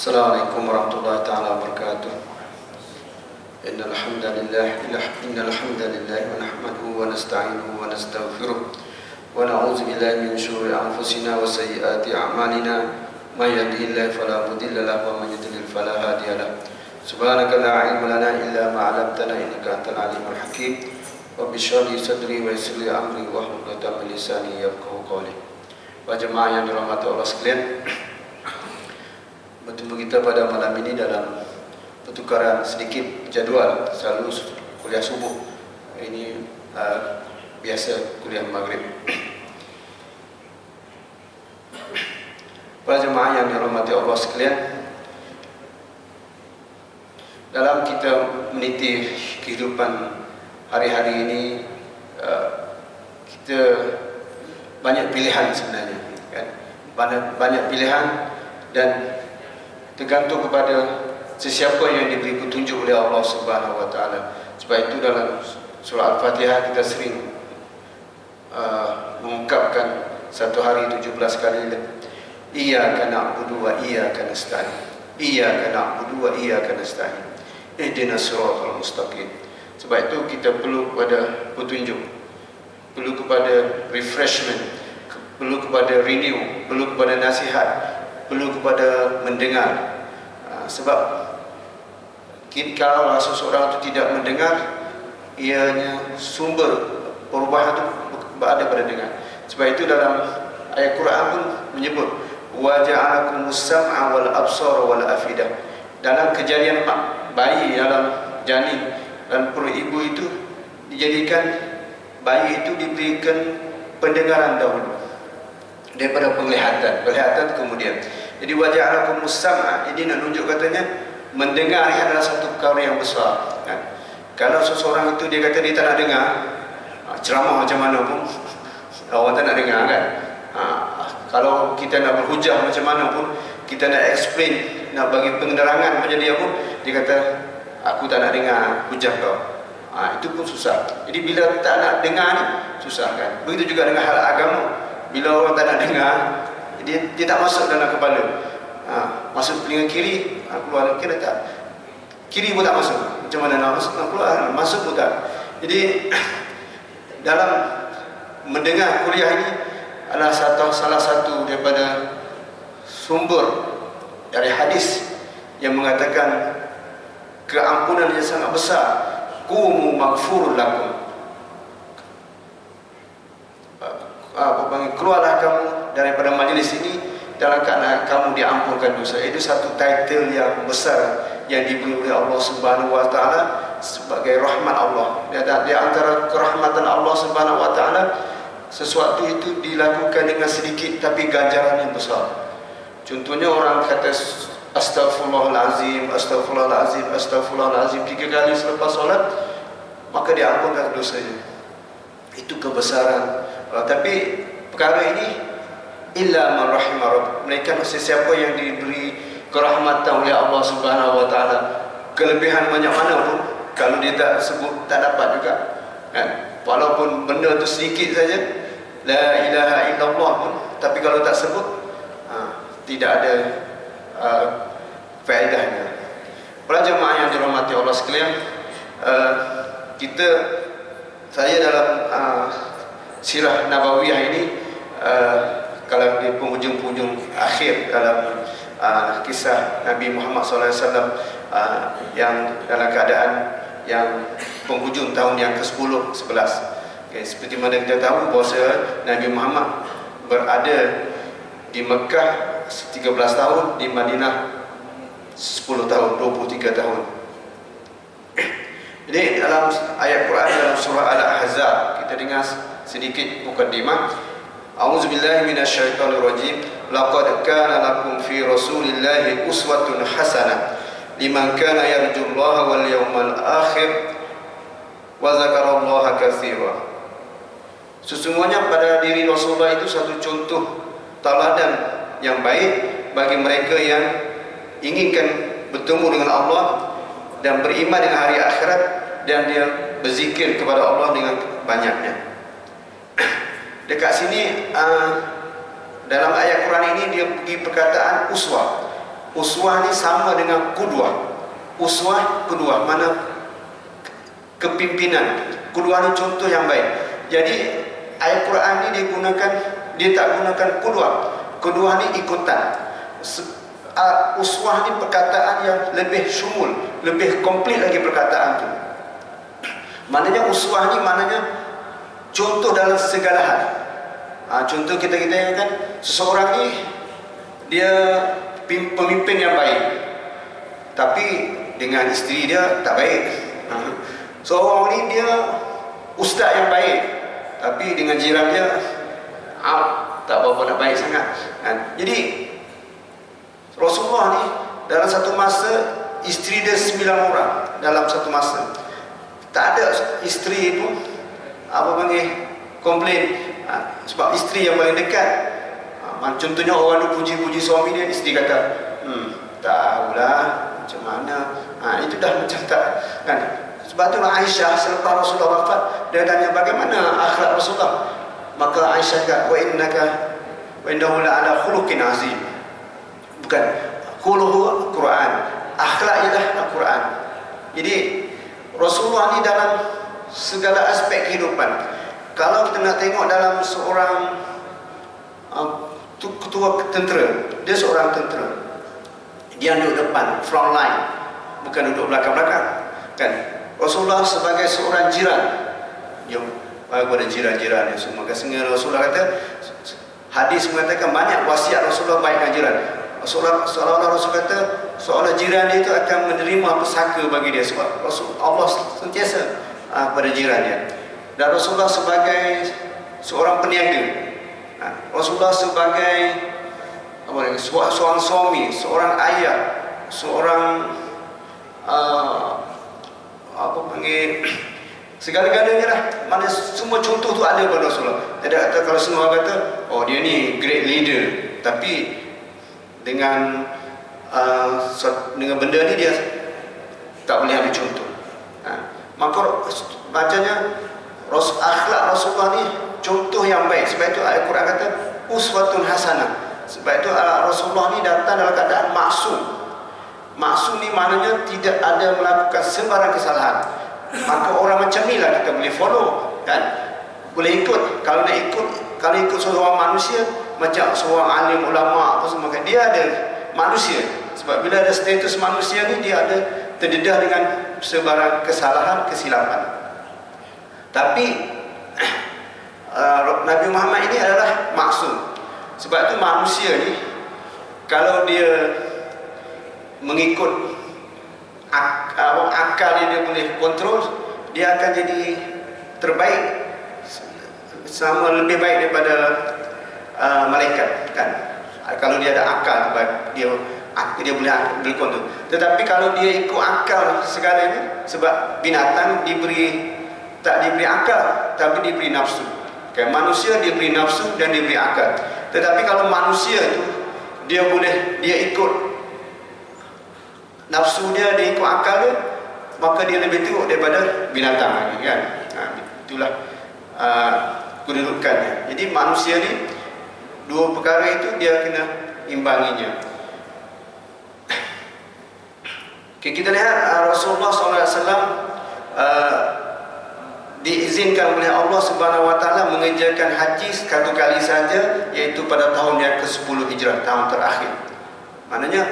Assalamualaikum warahmatullahi taala wabarakatuh. Innal hamdalillah wa nahmaduhu wa nasta'inuhu wa nastaghfiruh wa na'udzu billahi min shururi anfusina wa sayyiati a'malina. May yahdihillahu fala mudilla lahu wa may yudlil fala hadiya lahu. Subhanaka la ilma lana illa ma 'allamtana innaka antal alimul hakim. Rabbi shrah li sadri wa yassir li amri wahlul 'uqdatam min lisani yafqahu qawli. Wa jemaah yang dirahmati Allah sekalian, bertemu kita pada malam ini dalam pertukaran sedikit jadwal. Selalu kuliah subuh, ini biasa kuliah maghrib. Para jemaah yang dirahmati Allah sekalian, dalam kita meniti kehidupan hari-hari ini, kita banyak pilihan sebenarnya, kan? Banyak pilihan dan tergantung kepada sesiapa yang diberi petunjuk oleh Allah Subhanahu wa taala. Sebab itu dalam surah Al-Fatihah kita sering mengungkapkan satu hari 17 kali, Iyyaka na'budu wa iyyaka nasta'in. Iyyaka na'budu wa iyyaka nasta'in. Ihdinas siratal mustaqim. Sebab itu kita perlu kepada petunjuk, perlu kepada refreshment, perlu kepada renew, perlu kepada nasihat, perlu kepada mendengar. Sebab kalau seseorang itu tidak mendengar, ianya sumber perubahan itu berada pada dengar. Sebab itu dalam ayat Quran pun menyebut wa ja'alakumus sam'a wal absara wal afidah. Dalam kejadian bayi dalam janin dan perut ibu itu dijadikan bayi itu diberikan pendengaran dahulu daripada penglihatan kemudian. Jadi wajah alakumus sam'a, ini nak tunjuk katanya mendengar ini adalah satu perkara yang besar, kan? Kalau seseorang itu dia kata dia tak nak dengar, ceramah macam mana pun orang tak nak dengar, kan? Kalau kita nak berhujah macam mana pun, kita nak explain, nak bagi penerangan macam dia pun, dia kata aku tak nak dengar hujah kau. Itu pun susah. Jadi bila tak nak dengar ni susah, kan? Begitu juga dengan hal agama. Bila orang tak nak dengar, dia tak masuk dalam kepala. Masuk telinga kiri, keluar kiri tak. Kiri pun tak masuk. Macam mana nak masuk, nak keluar, masuk pun tak. Jadi dalam mendengar kuliah ini adalah salah satu daripada sumber dari hadis yang mengatakan keampunan yang sangat besar. Qumu maghfurun lakum. Keluarlah kamu daripada majlis ini dalam keadaan kamu diampunkan dosa. Itu satu title yang besar yang diberi oleh Allah Subhanahu wa taala sebagai rahmat Allah. Di antara kerahmatan Allah Subhanahu wa taala, sesuatu itu dilakukan dengan sedikit tapi ganjaran yang besar. Contohnya orang kata astaghfirullahalazim, astaghfirullahalazim, astaghfirullahalazim 3 kali selepas solat, maka diampunkan dosanya. Itu kebesaran. Tapi perkara ini illa man rahimah rabb, mereka sesiapa yang diberi kerahmatan oleh Allah Subhanahu wa taala. Kelebihan banyak mana pun kalau dia tak sebut tak dapat juga, kan? Walaupun benda tu sedikit saja, la ilaha illallah pun, tapi kalau tak sebut tidak ada faedahnya. Para jemaah yang dirahmati Allah sekalian, saya dalam sirah Nabawiyah ini, kalau di penghujung-penghujung akhir dalam kisah Nabi Muhammad SAW yang dalam keadaan yang penghujung tahun yang ke-10, 11. Okay, seperti mana kita tahu bahawa Nabi Muhammad berada di Mekah 13 tahun, di Madinah 10 tahun, 23 tahun. Jadi dalam ayat Quran dalam surah Al-Ahzab kita dengar sedikit mukaddimah. A'udzubillahi minasyaitonirrajim. Laqad kana lakum fi Rasulillahi uswatun hasanah liman kana yarjullaha wal yawmal akhir wa dzakarallaha katsiran. Sesungguhnya pada diri Rasulullah itu satu contoh teladan yang baik bagi mereka yang inginkan bertemu dengan Allah dan beriman dengan hari akhirat, dan dia berzikir kepada Allah dengan banyaknya. Dekat sini dalam ayat Quran ini dia bagi perkataan uswah. uswah ni sama dengan qudwah. Uswah, qudwah, mana kepimpinan. Qudwah ni contoh yang baik. Jadi ayat Quran ni dia tak gunakan qudwah. Qudwah ni ikutan. Uswah ni perkataan yang lebih syumul, lebih komplit lagi perkataan tu. Maknanya uswah ni maknanya contoh dalam segala hal. Contoh kita kan, seseorang ni dia pemimpin yang baik, tapi dengan isteri dia tak baik. Seorang ni dia ustaz yang baik, tapi dengan jiran dia tak berapa nak baik sangat. Jadi Rasulullah ni dalam satu masa isteri dia 9 orang dalam satu masa. Tak ada isteri pun komplain, sebab isteri yang paling dekat. Contohnya orang tu puji-puji suami dia, isteri kata tahulah macam mana. Itu dah macam tak kan. Sebab tu Aisyah selepas Rasulullah wafat, dia tanya bagaimana akhlak Rasulullah. Maka Aisyah kata wa innahu la'ala khuluqin azim. Bukan khuluqul Quran, akhlak ialah Al-Quran. Jadi Rasulullah ni dalam segala aspek kehidupan. Kalau kita nak tengok dalam seorang ketua tentera, dia seorang tentera, dia duduk depan, front line, bukan duduk belakang-belakang kan. Rasulullah sebagai seorang jiran, dia kepada jiran-jiran dia semua. Sehingga Rasulullah kata, hadis mengatakan banyak wasiat Rasulullah baik dengan jiran. Rasul kata seolah jiran dia itu akan menerima pesaka bagi dia, sebab Allah sentiasa kepada jiran dia. Dan Rasulullah sebagai seorang peniaga, Rasulullah sebagai seorang suami, seorang ayah, seorang segala-galanya lah. Mana semua contoh tu ada pada Rasulullah. Tidak kata kalau semua kata dia ni great leader, tapi dengan benda ni dia tak boleh ambil contoh. Maka bacanya akhlak Rasulullah ni contoh yang baik. Sebab itu ayat Quran kata uswatun hasanah. Sebab itu Rasulullah ni datang dalam keadaan maksum. Maksum ni maknanya tidak ada melakukan sembarang kesalahan. Maka orang macam ni lah kita boleh follow kan, boleh ikut. Kalau ikut seorang manusia, macam seorang alim ulama apa semua kan, dia ada manusia. Sebab bila ada status manusia ni, dia ada terdedah dengan sebarang kesalahan, kesilapan. Tapi Nabi Muhammad ini adalah maksum. Sebab itu manusia ni kalau dia mengikut akal dia boleh kontrol, dia akan jadi terbaik, sama lebih baik daripada malaikat kan. Kalau dia ada akal, dia boleh kontrol. Tetapi kalau dia ikut akal segalanya, sebab binatang tak diberi akal, tapi diberi nafsu kan. Manusia diberi nafsu dan diberi akal. Tetapi kalau manusia itu dia ikut nafsu dia ikut akal dia, maka dia lebih teruk daripada binatang lagi kan. Itulah kedudukannya. Jadi manusia ni dua perkara itu dia kena imbanginya. Kita lihat Rasulullah SAW diizinkan oleh Allah Subhanahu Wa Taala mengerjakan haji satu kali saja, iaitu pada tahun yang ke-10 Hijrah, tahun terakhir. Maknanya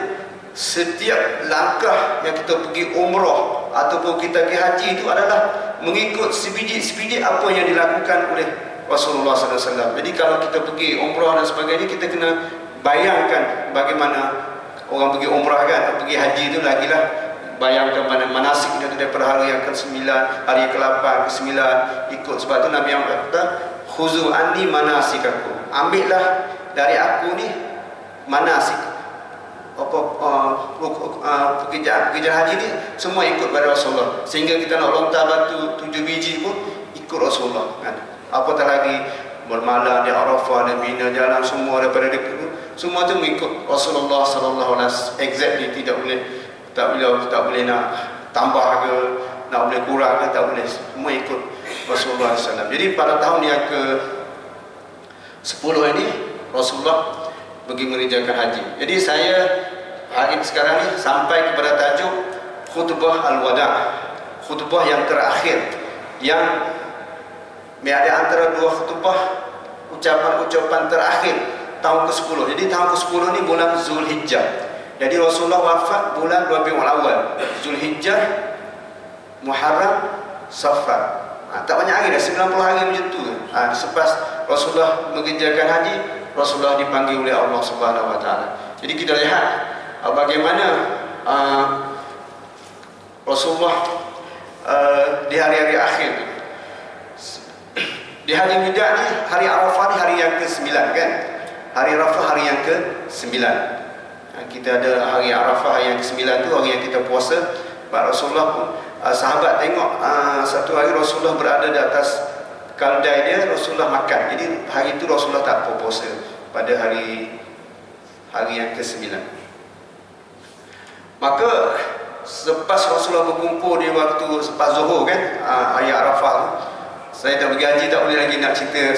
setiap langkah yang kita pergi umrah ataupun kita pergi haji itu adalah mengikut sebiji-sebiji apa yang dilakukan oleh Rasulullah SAW. Jadi kalau kita pergi umrah dan sebagainya, kita kena bayangkan bagaimana orang pergi umrah kan, pergi haji itu lagilah. Bayangkan manasik dia daripada hari yang ke-9, hari ke-8, ke-9 ikut. Sebab tu Nabi yang kata khuzu anni manasikakum, ambillah dari aku ni manasik, pekerjaan haji ni semua ikut pada Rasulullah. Sehingga kita nak lontar batu 7 biji pun ikut Rasulullah kan. Apatah lagi bermalam di Arafah, di Mina, jalan semua daripada dekat tu, semua tu mengikut Rasulullah sallallahu alaihi wasallam exactly. Tak boleh nak tambah ke, nak boleh kurang ke, tak boleh. Semua ikut Rasulullah SAW. Jadi pada tahun yang ke-10 ini Rasulullah pergi mengerjakan haji. Jadi saya hari sekarang ni sampai kepada tajuk khutbah al-wada', khutbah yang terakhir, yang ada antara dua khutbah, ucapan-ucapan terakhir tahun ke-10. Jadi tahun ke-10 ni bulan Zulhijjah. Jadi Rasulullah wafat bulan Rabiul Awal, Zulhijjah, Muharram, Safar. Tak banyak hari dah, 90 hari macam tu. Selepas Rasulullah mengerjakan haji, Rasulullah dipanggil oleh Allah Subhanahu Wa Taala. Jadi kita lihat bagaimana Rasulullah di hari-hari akhir. Di hari Wida ni, hari Arafah ni hari yang ke-9 kan? Hari Arafah hari yang ke-9. Kita ada hari Arafah hari yang ke-9 tu, hari yang kita puasa. Pak Rasulullah pun, sahabat tengok satu hari Rasulullah berada di atas kaldai dia, Rasulullah makan. Jadi hari itu Rasulullah tak berpuasa pada hari yang ke-9. Maka selepas Rasulullah berkumpul di waktu selepas Zuhur kan, hari Arafah tu, saya tak pergi haji, tak boleh lagi nak cerita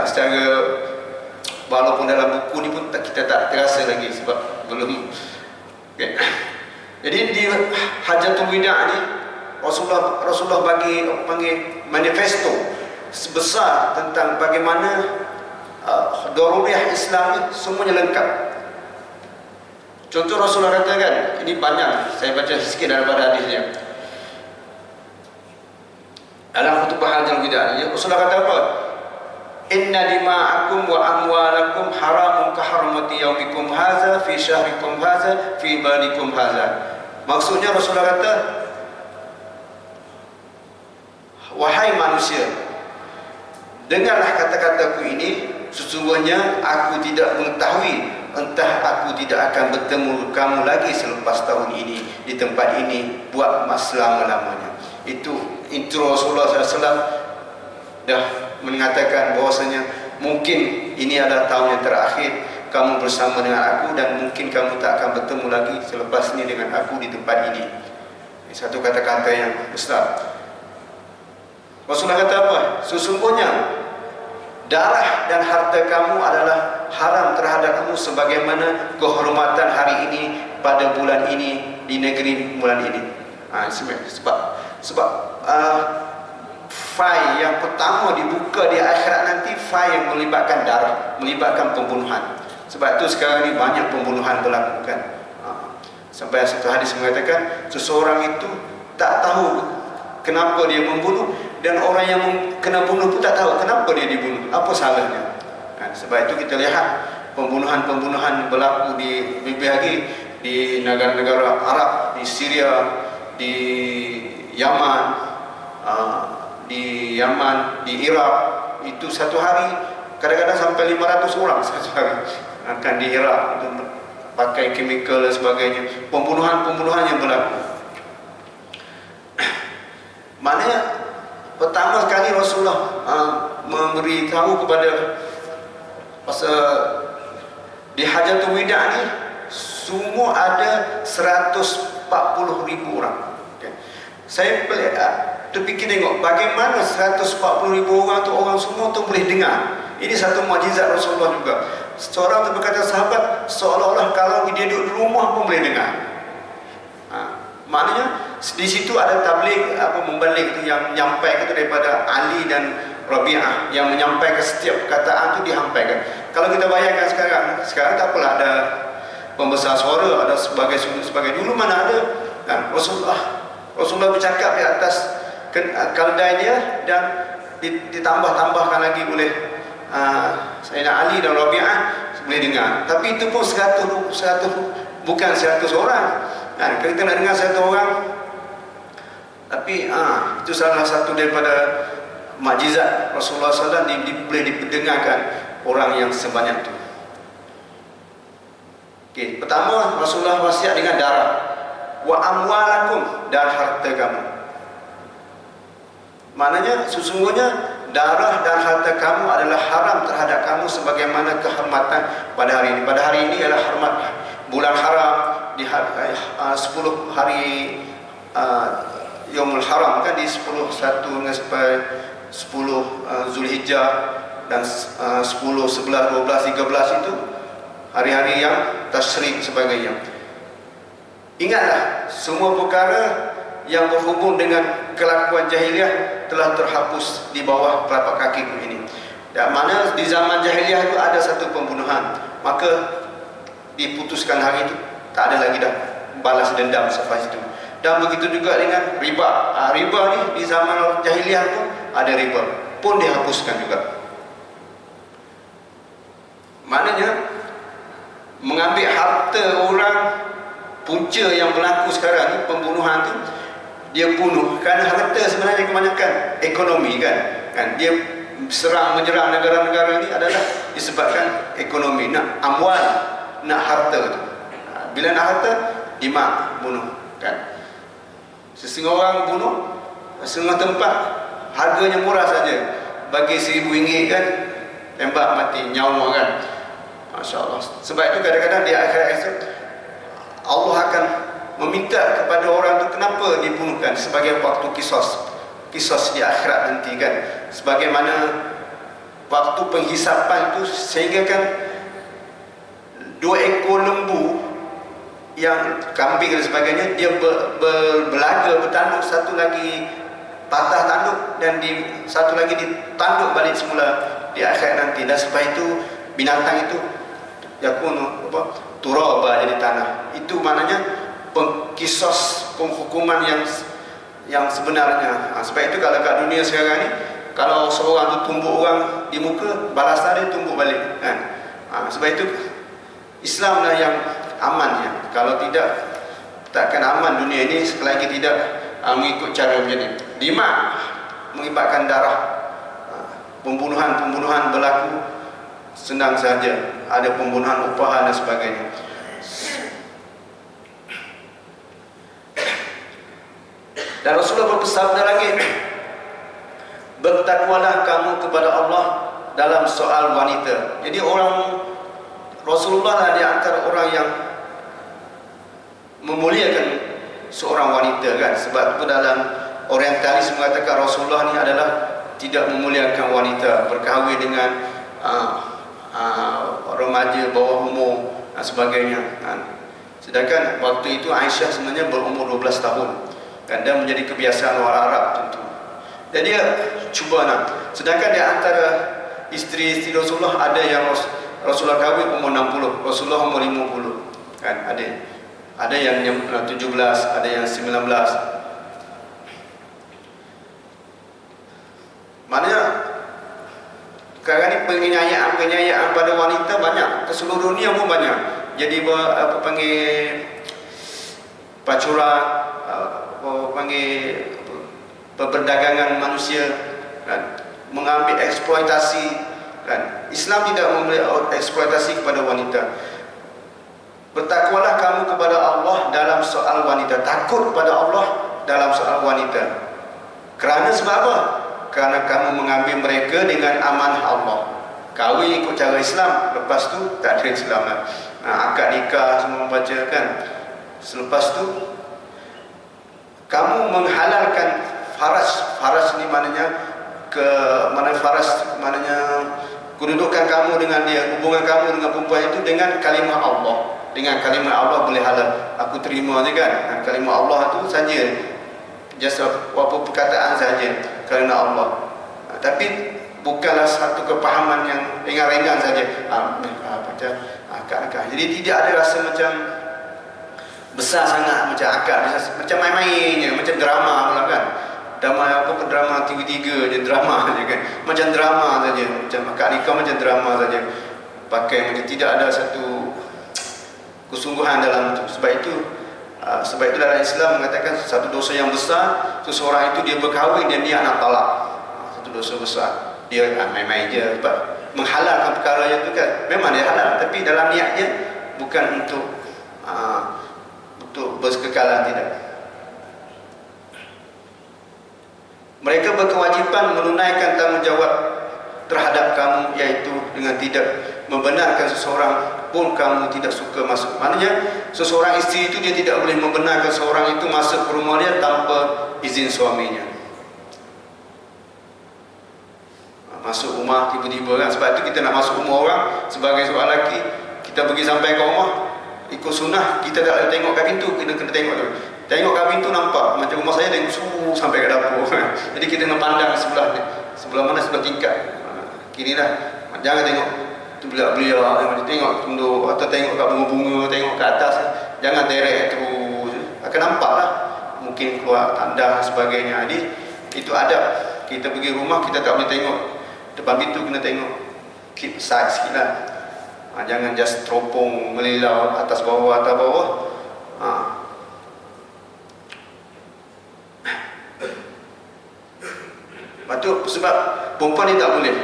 secara, walaupun dalam buku ni pun kita tak terasa lagi sebab belum okay. Jadi di Hajatul Wida' ni Rasulullah panggil manifesto sebesar tentang bagaimana daruriyah Islam ni semuanya lengkap. Contoh Rasulullah katakan, ini panjang, saya baca sikit daripada hadisnya. Dalam khutbah Hajatul Wida' ni Rasulullah kata apa? Inna dima'akum wa amwalakum haramun ka harmati yaumikum hadza fi syahrikum hadza fi baladikum hadza. Maksudnya Rasulullah kata, wahai manusia, dengarlah kata-kataku ini, sesungguhnya aku tidak mengetahui, entah aku tidak akan bertemu kamu lagi selepas tahun ini di tempat ini buat selama-lamanya. Itu intro Rasulullah SAW dah mengatakan bahwasanya mungkin ini adalah tahun yang terakhir kamu bersama dengan aku, dan mungkin kamu tak akan bertemu lagi selepas ini dengan aku di tempat ini. Ini satu kata-kata yang besar. Rasulullah kata apa? Sesungguhnya darah dan harta kamu adalah haram terhadap kamu sebagaimana kehormatan hari ini pada bulan ini di negeri bulan ini. Sebab file yang pertama dibuka di akhirat nanti, file yang melibatkan darah, melibatkan pembunuhan. Sebab itu sekarang ni banyak pembunuhan berlaku kan. Sampai satu hadis mengatakan seseorang itu tak tahu kenapa dia membunuh, dan orang yang kena bunuh pun tak tahu kenapa dia dibunuh, apa salahnya. Sebab itu kita lihat pembunuhan-pembunuhan berlaku di BBHG, di negara-negara Arab, di Syria, di Yaman, di Iraq. Itu satu hari kadang-kadang sampai 500 orang satu hari akan di Iraq, itu pakai chemical dan sebagainya. Pembunuhan-pembunuhan yang berlaku. Maknanya pertama sekali Rasulullah memberitahu kepada pasal di Hajatul Wida' ni semua ada 140,000 orang. Okay. Saya terfikir tengok bagaimana 140,000 orang tu, orang semua tu boleh dengar. Ini satu mukjizat Rasulullah juga. Seorang tu berkata, sahabat seolah-olah kalau dia duduk di rumah pun boleh dengar. Maknanya di situ ada tabligh, membalik itu yang menyampaikan itu daripada Ali dan Rabi'ah, yang menyampaikan setiap perkataan itu dihampaikan. Kalau kita bayangkan sekarang tak apalah, ada pembesar suara, ada sebagai dulu mana ada. Rasulullah bercakap di atas kaldai dia, dan ditambah-tambahkan lagi oleh Sayyidina Ali dan Rabi'ah, boleh dengar. Tapi itu pun 100 bukan 100 orang. Kalau kita nak dengar 1 orang, tapi itu salah satu daripada mukjizat Rasulullah SAW, boleh didengarkan orang yang sebanyak itu. Okay. Pertama, Rasulullah wasiat dengan darah. Wa amwalakum, dan harta kamu. Maknanya sesungguhnya darah dan harta kamu adalah haram terhadap kamu sebagaimana kehormatan pada hari ini. Pada hari ini adalah hormat bulan haram, di 10 hari Yaumul Haram kan, di 10 sampai 10 Zulhijjah, dan 10, 11, 12, 13 itu hari-hari yang tasyrik sebagainya. Ingatlah, semua perkara yang berhubung dengan kelakuan jahiliah telah terhapus di bawah telapak kakiku ini. Dan mana di zaman jahiliah itu ada satu pembunuhan, maka diputuskan hari itu tak ada lagi dah balas dendam selepas itu. Dan begitu juga dengan riba. Riba ni di zaman jahiliah tu ada riba, pun dihapuskan juga. Maknanya mengambil harta orang, punca yang berlaku sekarang ni, pembunuhan tu, dia bunuh kerana harta sebenarnya kebanyakan ekonomi kan dia serang menyerang negara-negara ni adalah disebabkan ekonomi, nak amwal, nak harta tu. Bila nak harta, dimak bunuh kan. Setengah orang bunuh, setengah tempat harganya murah saja, bagi RM1,000 kan, tembak mati nyawa kan. Masya Allah. Sebab itu kadang-kadang di akhirat itu Allah akan meminta kepada orang itu kenapa dibunuhkan, sebagai waktu kisos di akhirat nanti kan. Sebagaimana waktu penghisapan itu, sehingga kan 2 ekor lembu yang kambing dan sebagainya, dia berlaga, bertanduk, satu lagi patah tanduk dan satu lagi ditanduk balik semula di akhirat nanti. Dan sebab itu binatang itu yakunu turaba, jadi tanah. Itu maknanya kisos penghukuman yang sebenarnya. Sebab itu kalau kat dunia sekarang ni, kalau seorang tu tumbuk orang di muka, balasan dia tumbuk balik kan. Sebab itu Islam lah yang amannya. Kalau tidak, takkan aman dunia ini selagi tidak mengikut cara macam ni. Dimak mengibatkan darah. Pembunuhan berlaku senang saja, ada pembunuhan upahan dan sebagainya. Dan Rasulullah bersabda lagi, bertakwalah kamu kepada Allah dalam soal wanita. Jadi Rasulullah lah di antara orang yang memuliakan seorang wanita kan. Sebab itu dalam orientalis mengatakan Rasulullah ni adalah tidak memuliakan wanita, berkahwin dengan remaja bawah umur dan sebagainya kan. Sedangkan waktu itu Aisyah sebenarnya berumur 12 tahun kan, dan menjadi kebiasaan orang Arab tentu. Dan dia cuba nak. Sedangkan di antara isteri-isteri Rasulullah ada yang Rasulullah kahwin umur 60, Rasulullah umur 50 kan, ada yang 17, ada yang 19. Maknanya sekarang ni penyenyayaan pada wanita banyak, ke seluruh dunia pun banyak. Jadi pacuran, perdagangan manusia kan, mengambil eksploitasi kan. Islam tidak memberi eksploitasi kepada wanita. Bertakwalah kamu kepada Allah dalam soal wanita, takut kepada Allah dalam soal wanita. Kerana sebab apa? Kerana kamu mengambil mereka dengan amanah Allah. Kahwin ikut cara Islam, lepas tu tak ada Islam lah. Akad nikah semua membaca kan. Selepas tu kamu menghalalkan faras ni maknanya maknanya kedudukan kamu dengan dia, hubungan kamu dengan perempuan itu dengan kalimah Allah. Dengan kalimah Allah boleh halal. Aku terima je kan. Kalimah Allah tu saja, just apa perkataan saja, kerana Allah. Tapi bukanlah satu kepahaman yang ringan-ringan saja. Macam akad. Jadi tidak ada rasa macam besar sangat macam akad, macam main-mainnya, macam drama pula kan. Drama tiga-tiga je, drama je kan. Macam drama saja, macam akad nikah macam drama saja. Pakai macam tidak ada satu kesungguhan dalam itu. Sebab itu dalam Islam mengatakan satu dosa yang besar, seseorang itu dia berkahwin dan dia nak talak. Satu dosa besar. Dia main-main je, sebab menghalalkan perkara itu kan. Memang dia halal, tapi dalam niatnya bukan untuk berkekalan, tidak. Mereka berkewajipan menunaikan tanggungjawab terhadap kamu, iaitu dengan tidak membenarkan seseorang pun kamu tidak suka masuk. Maknanya seseorang isteri itu dia tidak boleh membenarkan seorang itu masuk ke rumah dia tanpa izin suaminya. Masuk rumah tiba-tiba kan. Sebab itu kita nak masuk rumah orang sebagai seorang lelaki, kita pergi sampai ke rumah, ikut sunnah, kita tak boleh tengok kat pintu, kena tengok tu. Tengok kat pintu nampak, macam rumah saya tengok sampai ke dapur. Jadi kita kena pandang sebelah ni. Sebelah mana? Sebelah tingkat. Kiri dah. Jangan tengok tu belia-belia, tengok tunduk atau tengok kat bunga-bunga, tengok kat atas. Jangan direct terus. Akan nampak lah. Mungkin keluar tanda dan sebagainya. Jadi itu adab. Kita pergi rumah, kita tak boleh tengok depan pintu, kena tengok keep side sikit lah. Jangan just teropong melilau atas bawah. Betul, sebab perempuan ni tak boleh.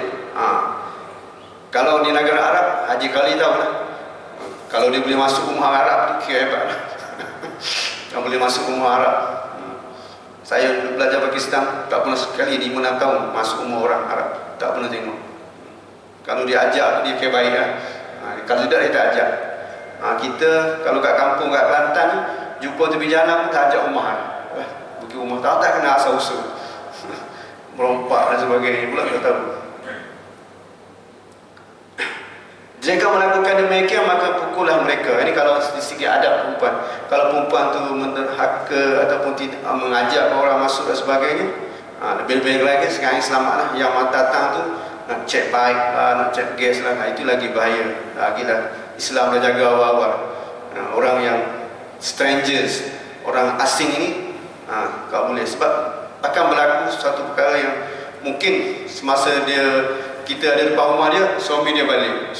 Kalau di negara Arab, Haji Kali tahu lah. Kalau dia boleh masuk rumah Arab tu kira hebat lah. Kalau boleh masuk rumah Arab. Saya belajar Pakistan, tak pernah sekali 5-6 tahun masuk rumah orang Arab, tak pernah tengok. Kalau dia ajak, dia kira baik lah. Kalau tidak, dia tak ajak. Kita kalau kat kampung, kat Kelantan, jumpa tepi jalan, tak ajak rumah. Pergi rumah, tak kena asal usul. Merompak dan sebagainya pula, tak tahu. Jika melakukan demikian, maka pukullah mereka. Ini kalau di segi adab perempuan. Kalau perempuan tu menderhaka ataupun tidak mengajak orang masuk dan sebagainya, lebih-lebih lagi sekarang selamatlah. Yang datang tu nak cek baik lah, nak cek gas lah, itu lagi bahaya. Lagilah Islam dah jaga awal-awal. Orang yang strangers, orang asing ini, tak boleh. Sebab akan berlaku suatu perkara yang mungkin semasa kita ada depan rumah dia, suami dia balik,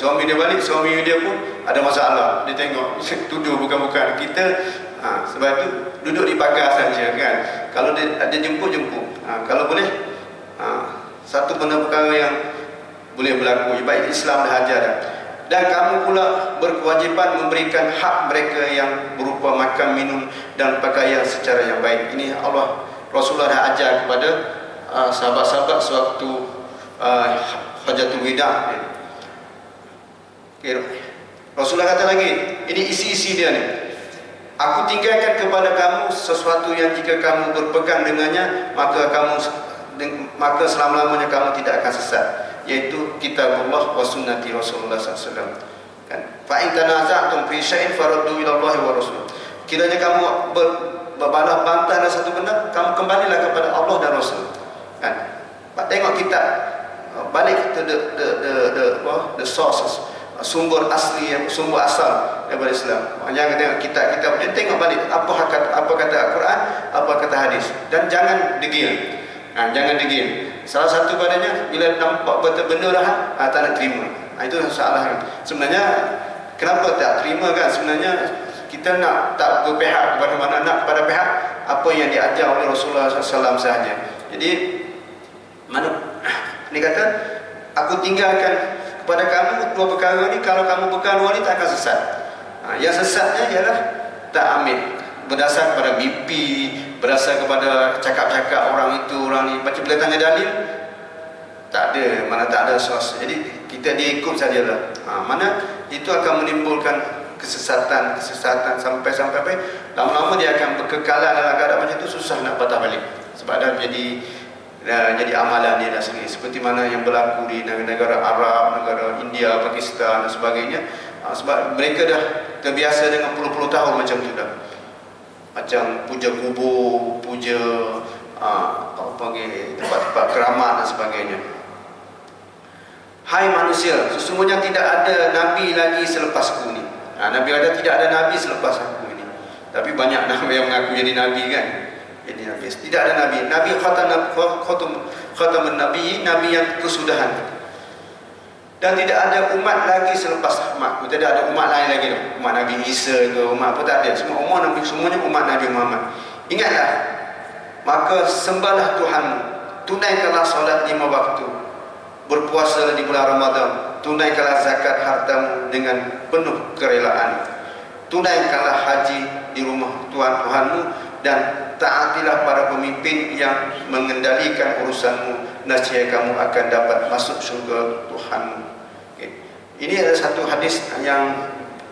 suami dia pun ada masalah. Dia tengok tuduh bukan-bukan kita. Sebab itu duduk di pagar saja kan. Kalau dia ada jemput. Kalau boleh, satu benda perkara yang boleh berlaku. Baik, Islam dah ajar dah. Dan kamu pula berkewajipan memberikan hak mereka yang berupa makan, minum dan pakaian secara yang baik. Ini Allah Rasulullah dah ajar kepada sahabat-sahabat sewaktu Hajatul Wida. Rasulullah kata lagi, ini isi-isi dia ni. Aku tinggalkan kepada kamu sesuatu yang jika kamu berpegang dengannya, maka selama-lamanya kamu tidak akan sesat, yaitu kitabullah wa sunnati Rasulullah SAW. Kan? Fa in tanaza'tum fi syai'in faruddu ila Allah wa Rasul. Kiranya kamu berbalah bantah dalam satu benda, kamu kembalilah kepada Allah dan Rasul. Kan? Tengok kita balik to the sources, sumber asli, sumber asal daripada Islam. Jangan tengok kitab-kitab, tengok balik apa kata Al-Quran, apa kata hadis, dan jangan degil. Jangan degil. Salah satu padanya, bila nampak betul benda dah, tak nak terima. Itu salah. Sebenarnya kenapa tak terima kan? Sebenarnya kita nak tak berpihak kepada mana, nak kepada pihak apa yang diajar oleh Rasulullah SAW sahaja. Jadi mana ni kata, aku tinggalkan kepada kamu dua perkara ni, kalau kamu pegang dua ni tak akan sesat. Yang sesatnya ialah tak ambil berdasar kepada mimpi, berdasar kepada cakap-cakap orang itu, orang ni. Macam bila tanya dalil, tak ada, mana tak ada sos. Jadi kita diikut sajalah. Mana itu akan menimbulkan kesesatan sampai lama-lama dia akan berkekalan dalam keadaan macam itu, susah nak patah balik. Sebab dah jadi amalan dia dah sendiri. Seperti mana yang berlaku di negara Arab, negara India, Pakistan dan sebagainya. Sebab mereka dah terbiasa dengan puluh-puluh tahun macam tu dah. Macam puja kubur, puja tempat-tempat keramat dan sebagainya. Hai manusia, sesungguhnya tidak ada nabi lagi selepasku ni. Nabi ada, tidak ada nabi selepas aku ini. Tapi banyak nabi yang mengaku jadi nabi kan. Jadi nabi. Tidak ada nabi. Nabi khatamun nabi, nabi yang kesudahan. Dan tidak ada umat lagi selepas umatku. Tidak ada umat lain lagi. Umat Nabi Isa ke, umat apa, tak ada. Semua umat Nabi, semuanya umat Nabi Muhammad. Ingatlah, maka sembahlah Tuhanmu, tunaikanlah solat 5 waktu, berpuasalah di bulan Ramadan, tunaikanlah zakat hartamu dengan penuh kerelaan, tunaikanlah haji di rumah Tuhanmu, dan taatilah para pemimpin yang mengendalikan urusanmu, nescaya kamu akan dapat masuk syurga Tuhanmu. Ini adalah satu hadis yang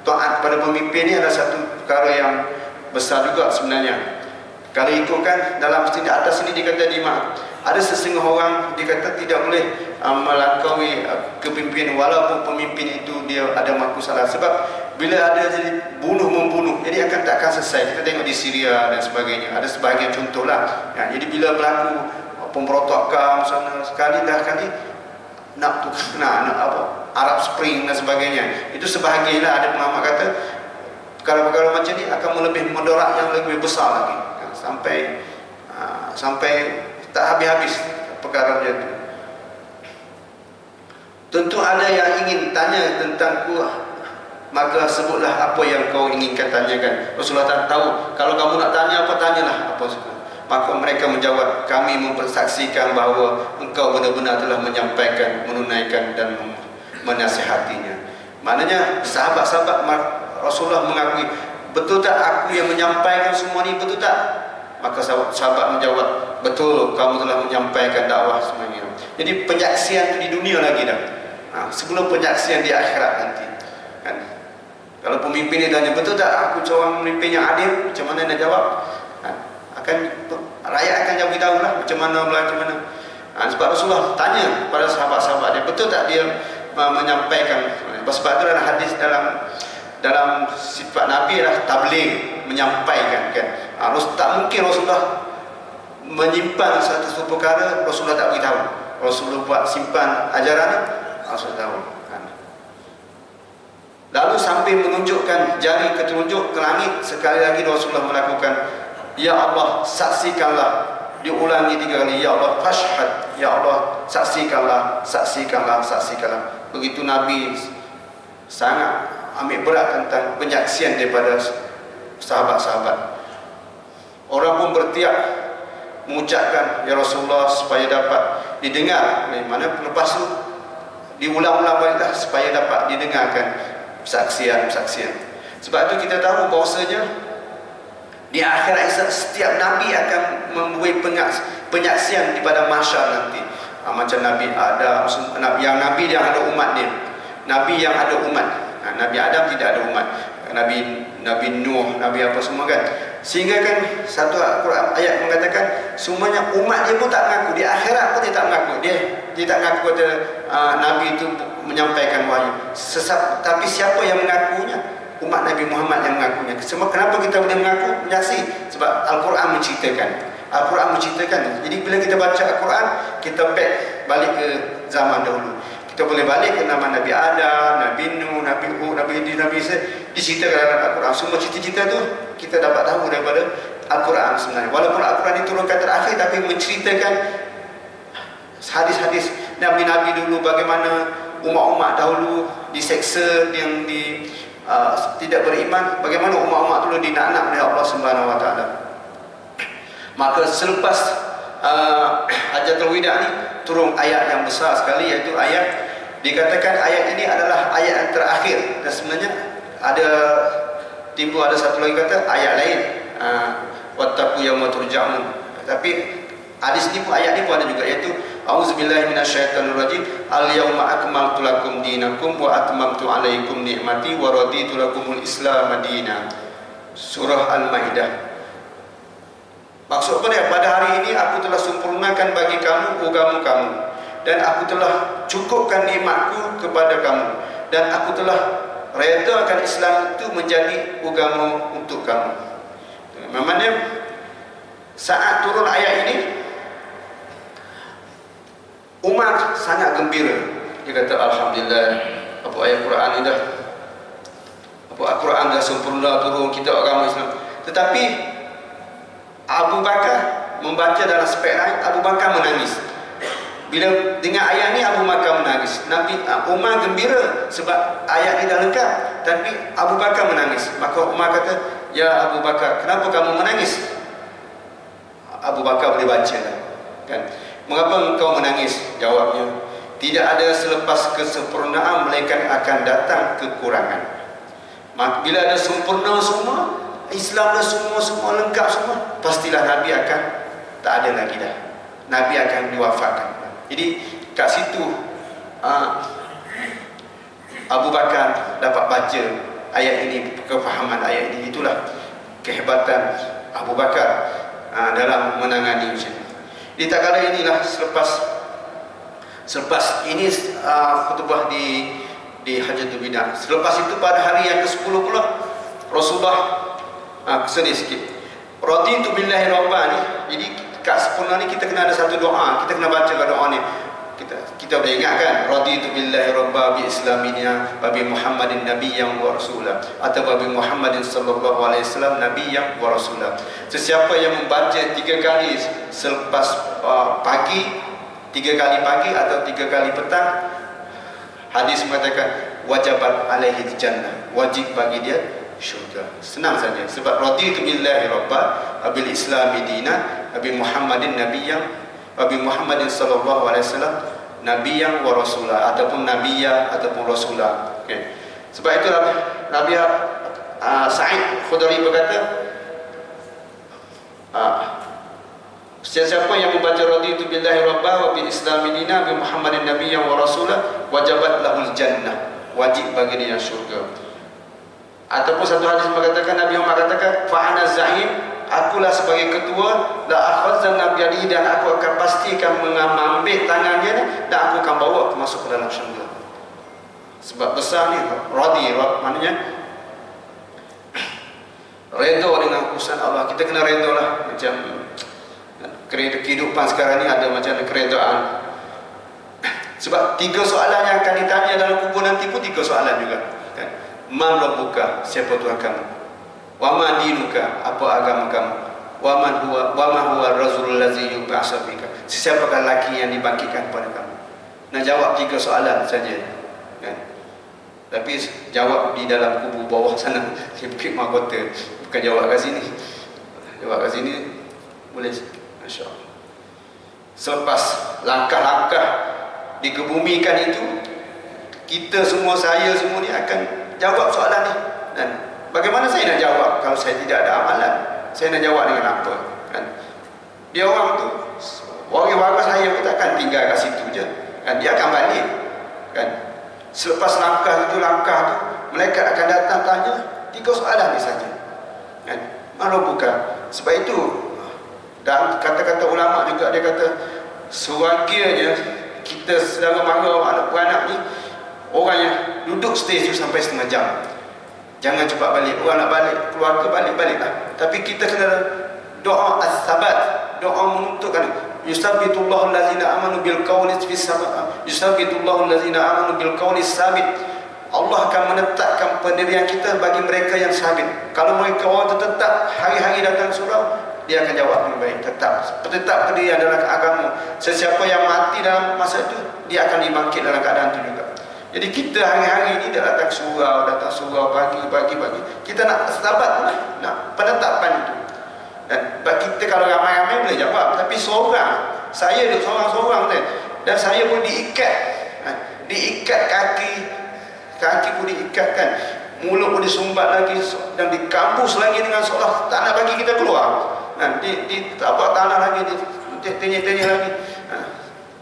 taat pada pemimpin. Ini adalah satu perkara yang besar juga sebenarnya. Kalau ikutkan dalam atas ini dikata ada setengah orang dikata tidak boleh melangkaui kepimpinan, walaupun pemimpin itu dia ada mengaku salah. Sebab bila ada jadi bunuh-membunuh, jadi tak akan selesai. Kita tengok di Syria dan sebagainya, ada sebahagian contoh lah. Jadi bila berlaku pemberontakan sana sekali dah kali nak Arab Spring dan sebagainya, itu sebahagian lah. Ada pengamat kata perkara-perkara macam ni akan lebih mudarat yang lebih besar lagi, sampai tak habis-habis perkara macam tu. Tentu ada yang ingin tanya tentangku, maka sebutlah apa yang kau inginkan tanyakan. Rasulullah tak tahu, kalau kamu nak tanya apa, tanyalah apa saja. Maka mereka menjawab, kami mempersaksikan bahawa engkau benar-benar telah menyampaikan, menunaikan dan menasihatinya. Maknanya sahabat-sahabat Rasulullah mengakui, betul tak aku yang menyampaikan semua ni, betul tak? Maka sahabat menjawab, betul, kamu telah menyampaikan dakwah semuanya. Jadi penyaksian itu di dunia lagi dah, sebelum penyaksian di akhirat nanti kan. Kalau pemimpin ni tanya, betul tak aku seorang pemimpin yang adil, macam mana nak jawab? Rakyat akan jawab tahu lah macam mana. Sebab Rasulullah tanya kepada sahabat-sahabat dia, betul tak dia menyampaikan. Sebab itu dalam hadis, dalam sifat Nabi adalah tabligh, menyampaikan kan. Tak mungkin Rasulullah menyimpan satu perkara Rasulullah tak beritahu. Rasulullah buat simpan ajaran Rasulullah tahu kan. Lalu sambil menunjukkan jari ketelunjuk ke langit, sekali lagi Rasulullah melakukan, ya Allah saksikanlah, diulangi 3 kali, ya Allah fashhad, ya Allah saksikanlah, saksikanlah, saksikanlah. Begitu Nabi sangat ambil berat tentang penyaksian daripada sahabat-sahabat. Orang pun bertiap mengucapkan, ya Rasulullah, supaya dapat didengar. Mana lepas tu diulang-ulang baliklah supaya dapat didengarkan saksian-saksian. Sebab itu kita tahu bahawasanya di akhirat setiap Nabi akan membuat penyaksian di pada mahsyar nanti. Macam Nabi Adam, yang Nabi yang ada umat dia, Nabi yang ada umat. Nabi Adam tidak ada umat, Nabi Nuh, Nabi apa semua kan. Sehingga kan satu Al-Quran ayat mengatakan semuanya umat dia pun tak mengaku, di akhirat pun dia tak mengaku, dia tak mengaku kata Nabi itu menyampaikan wahyu. Tapi siapa yang mengakunya? Umat Nabi Muhammad yang mengakunya. Kenapa kita boleh mengaku, menyaksi? Sebab Al-Quran menceritakan. Al-Quran menceritakan. Jadi bila kita baca Al-Quran, kita back balik ke zaman dahulu. Kita boleh balik ke nama Nabi Adam, Nabi Nuh, Nabi Hud, Nabi Idris, Nabi Isa, diceritakan dalam Al-Quran. Semua cerita-cerita tu kita dapat tahu daripada Al-Quran sebenarnya. Walaupun Al-Quran diturunkan terakhir, tapi menceritakan hadis-hadis Nabi-Nabi dulu, bagaimana umat-umat dahulu diseksa, yang tidak beriman, bagaimana umat-umat dulu dinaknak oleh Allah Subhanahu Wa Taala. Maka selepas Hajjatul Wida ni turun ayat yang besar sekali, iaitu ayat, dikatakan ayat ini adalah ayat yang terakhir. Dan sebenarnya ada satu lagi kata ayat lain, wattaqu yauma turja'un. Tapi hadis ni pun, ayat ni pun ada juga, iaitu auzubillahi minasyaitonirrajim, al-yauma akmaltu lakum dinakum wa atmamtu alaikum ni'mati wa raditu lakumul islam madina. Surah Al-Maidah. Maksud apa dia? Pada hari ini aku telah sempurnakan bagi kamu agama kamu, dan aku telah cukupkan nikmatku kepada kamu, dan aku telah redakan Islam itu menjadi agama untuk kamu. Memangnya saat turun ayat ini, Umar sangat gembira. Dia kata, alhamdulillah, apa ayat Quran ini dah, apa Al-Quran dah sempurna turun, kita agama Islam. Tetapi Abu Bakar membaca dalam spek lain, Abu Bakar menangis. Bila dengar ayat ni, Abu Bakar menangis. Umar gembira sebab ayat ni dah lengkap, tapi Abu Bakar menangis. Maka Umar kata, ya Abu Bakar, kenapa kamu menangis? Abu Bakar boleh baca lah, kan? Mengapa engkau menangis? Jawabnya, tidak ada selepas kesempurnaan melainkan akan datang kekurangan. Bila ada sempurna semua, Islam dah semua lengkap semua, pastilah Nabi akan tak ada lagi dah. Nabi akan diwafatkan. Jadi kat situ Abu Bakar dapat baca ayat ini, kefahaman ayat ini. Itulah kehebatan Abu Bakar dalam menangani macam ini. Di tak kala inilah, selepas Selepas ini khutbah di Hajjatul Wida. Selepas itu pada hari yang ke-10 pula Rasulullah sedih sikit. Raditu billahi rabba ni. Jadi kat sempurna ni kita kena ada satu doa. Kita kena baca doa ni. Kita boleh ingatkan raditu billahi rabba bi islamina wa bi Muhammadin nabiyyan wa rasulah, atau wa bi Muhammadin sallallahu alaihi wasallam nabiyyan wa rasulah. Sesiapa yang membaca 3 kali selepas pagi, 3 kali pagi atau 3 kali petang, hadis mengatakan wajabat alaihi jannah, wajib bagi dia syurga. Senang saja, sebab raditu billahi rabba bil islami dina bi Muhammadin nabiyyan wa bi Muhammadin sallallahu alaihi wasallam nabiyyan wa rasulah, ataupun nabiyya ataupun rasulah. Okey. Sebab itu Nabi Sa'id Khudri berkata, siapa yang membaca raditu billahi rabba wa bil islami dina bi Muhammadin nabiyyan wa rasulah wajabat lahul jannah, wajib bagi dia syurga. Ataupun satu hadis mengatakan, Nabi Muhammad katakan, fa ana zahim, akulah sebagai ketua, la akhazna bi yadihi, dan aku akan pastikan mengambil tangannya dan aku akan bawa masuk ke dalam syurga. Sebab besar ni radi, maknanya redha dengan keputusan Allah. Kita kena redha lah. Macam kehidupan sekarang ni ada macam keredaan. Sebab 3 soalan yang akan ditanya dalam kubur nanti pun 3 soalan juga, kan? Man rabbuka, siapa Tuhan kamu? Wa ma dinuka, apa agama kamu? Wa ma huwa ar-rasulul ladzi yub'atsu fika, siapakah lelaki yang dibangkitkan kepada kamu? Nak jawab 3 soalan saja, kan? Tapi jawab di dalam kubur bawah sana, di mahkota, bukan jawab kat sini. Jawab kat sini boleh, masya-Allah. Selepas langkah-langkah dikebumikan itu, kita semua, saya semua ni akan jawab soalan ni. Dan bagaimana saya nak jawab kalau saya tidak ada amalan? Saya nak jawab dengan apa, kan? Dia orang tu, orang saya pun takkan tinggal kat situ je, kan? Dia akan balik, kan? Selepas langkah tu, malaikat akan datang tanya 3 soalan ni saja, kan? Mana bukan? Sebab itu, dan kata-kata ulama juga, dia kata sewagianya kita sedang mara anak-anak ni, orang yang duduk stage tu sampai setengah jam, jangan cepat balik. Orang nak balik, keluarga balik lah. Tapi kita kena doa as-sabat, doa menentukan. Yusabbitullahu allazina amanu bil qawli fis sama, yusabbitullahu allazina amanu bil qawli sabit. Allah akan menetapkan pendirian kita bagi mereka yang sabit. Kalau mereka orang tetap hari-hari datang surau, dia akan jawab dengan baik. Tetap pendirian dalam agama. Sesiapa yang mati dalam masa itu, dia akan dibangkit dalam keadaan itu juga. Jadi kita hari-hari ini dah datang surau pagi. Kita nak sabat lah, nak penetapan itu. Dan kita kalau ramai-ramai boleh jawab, tapi seorang, saya duduk seorang-seorang kan, dan saya pun diikat kaki pun diikatkan, mulut pun disumbat lagi, dan dikampus lagi dengan seolah tak nak bagi kita keluar. Di tapak tanah lagi, ditanya-tanya lagi.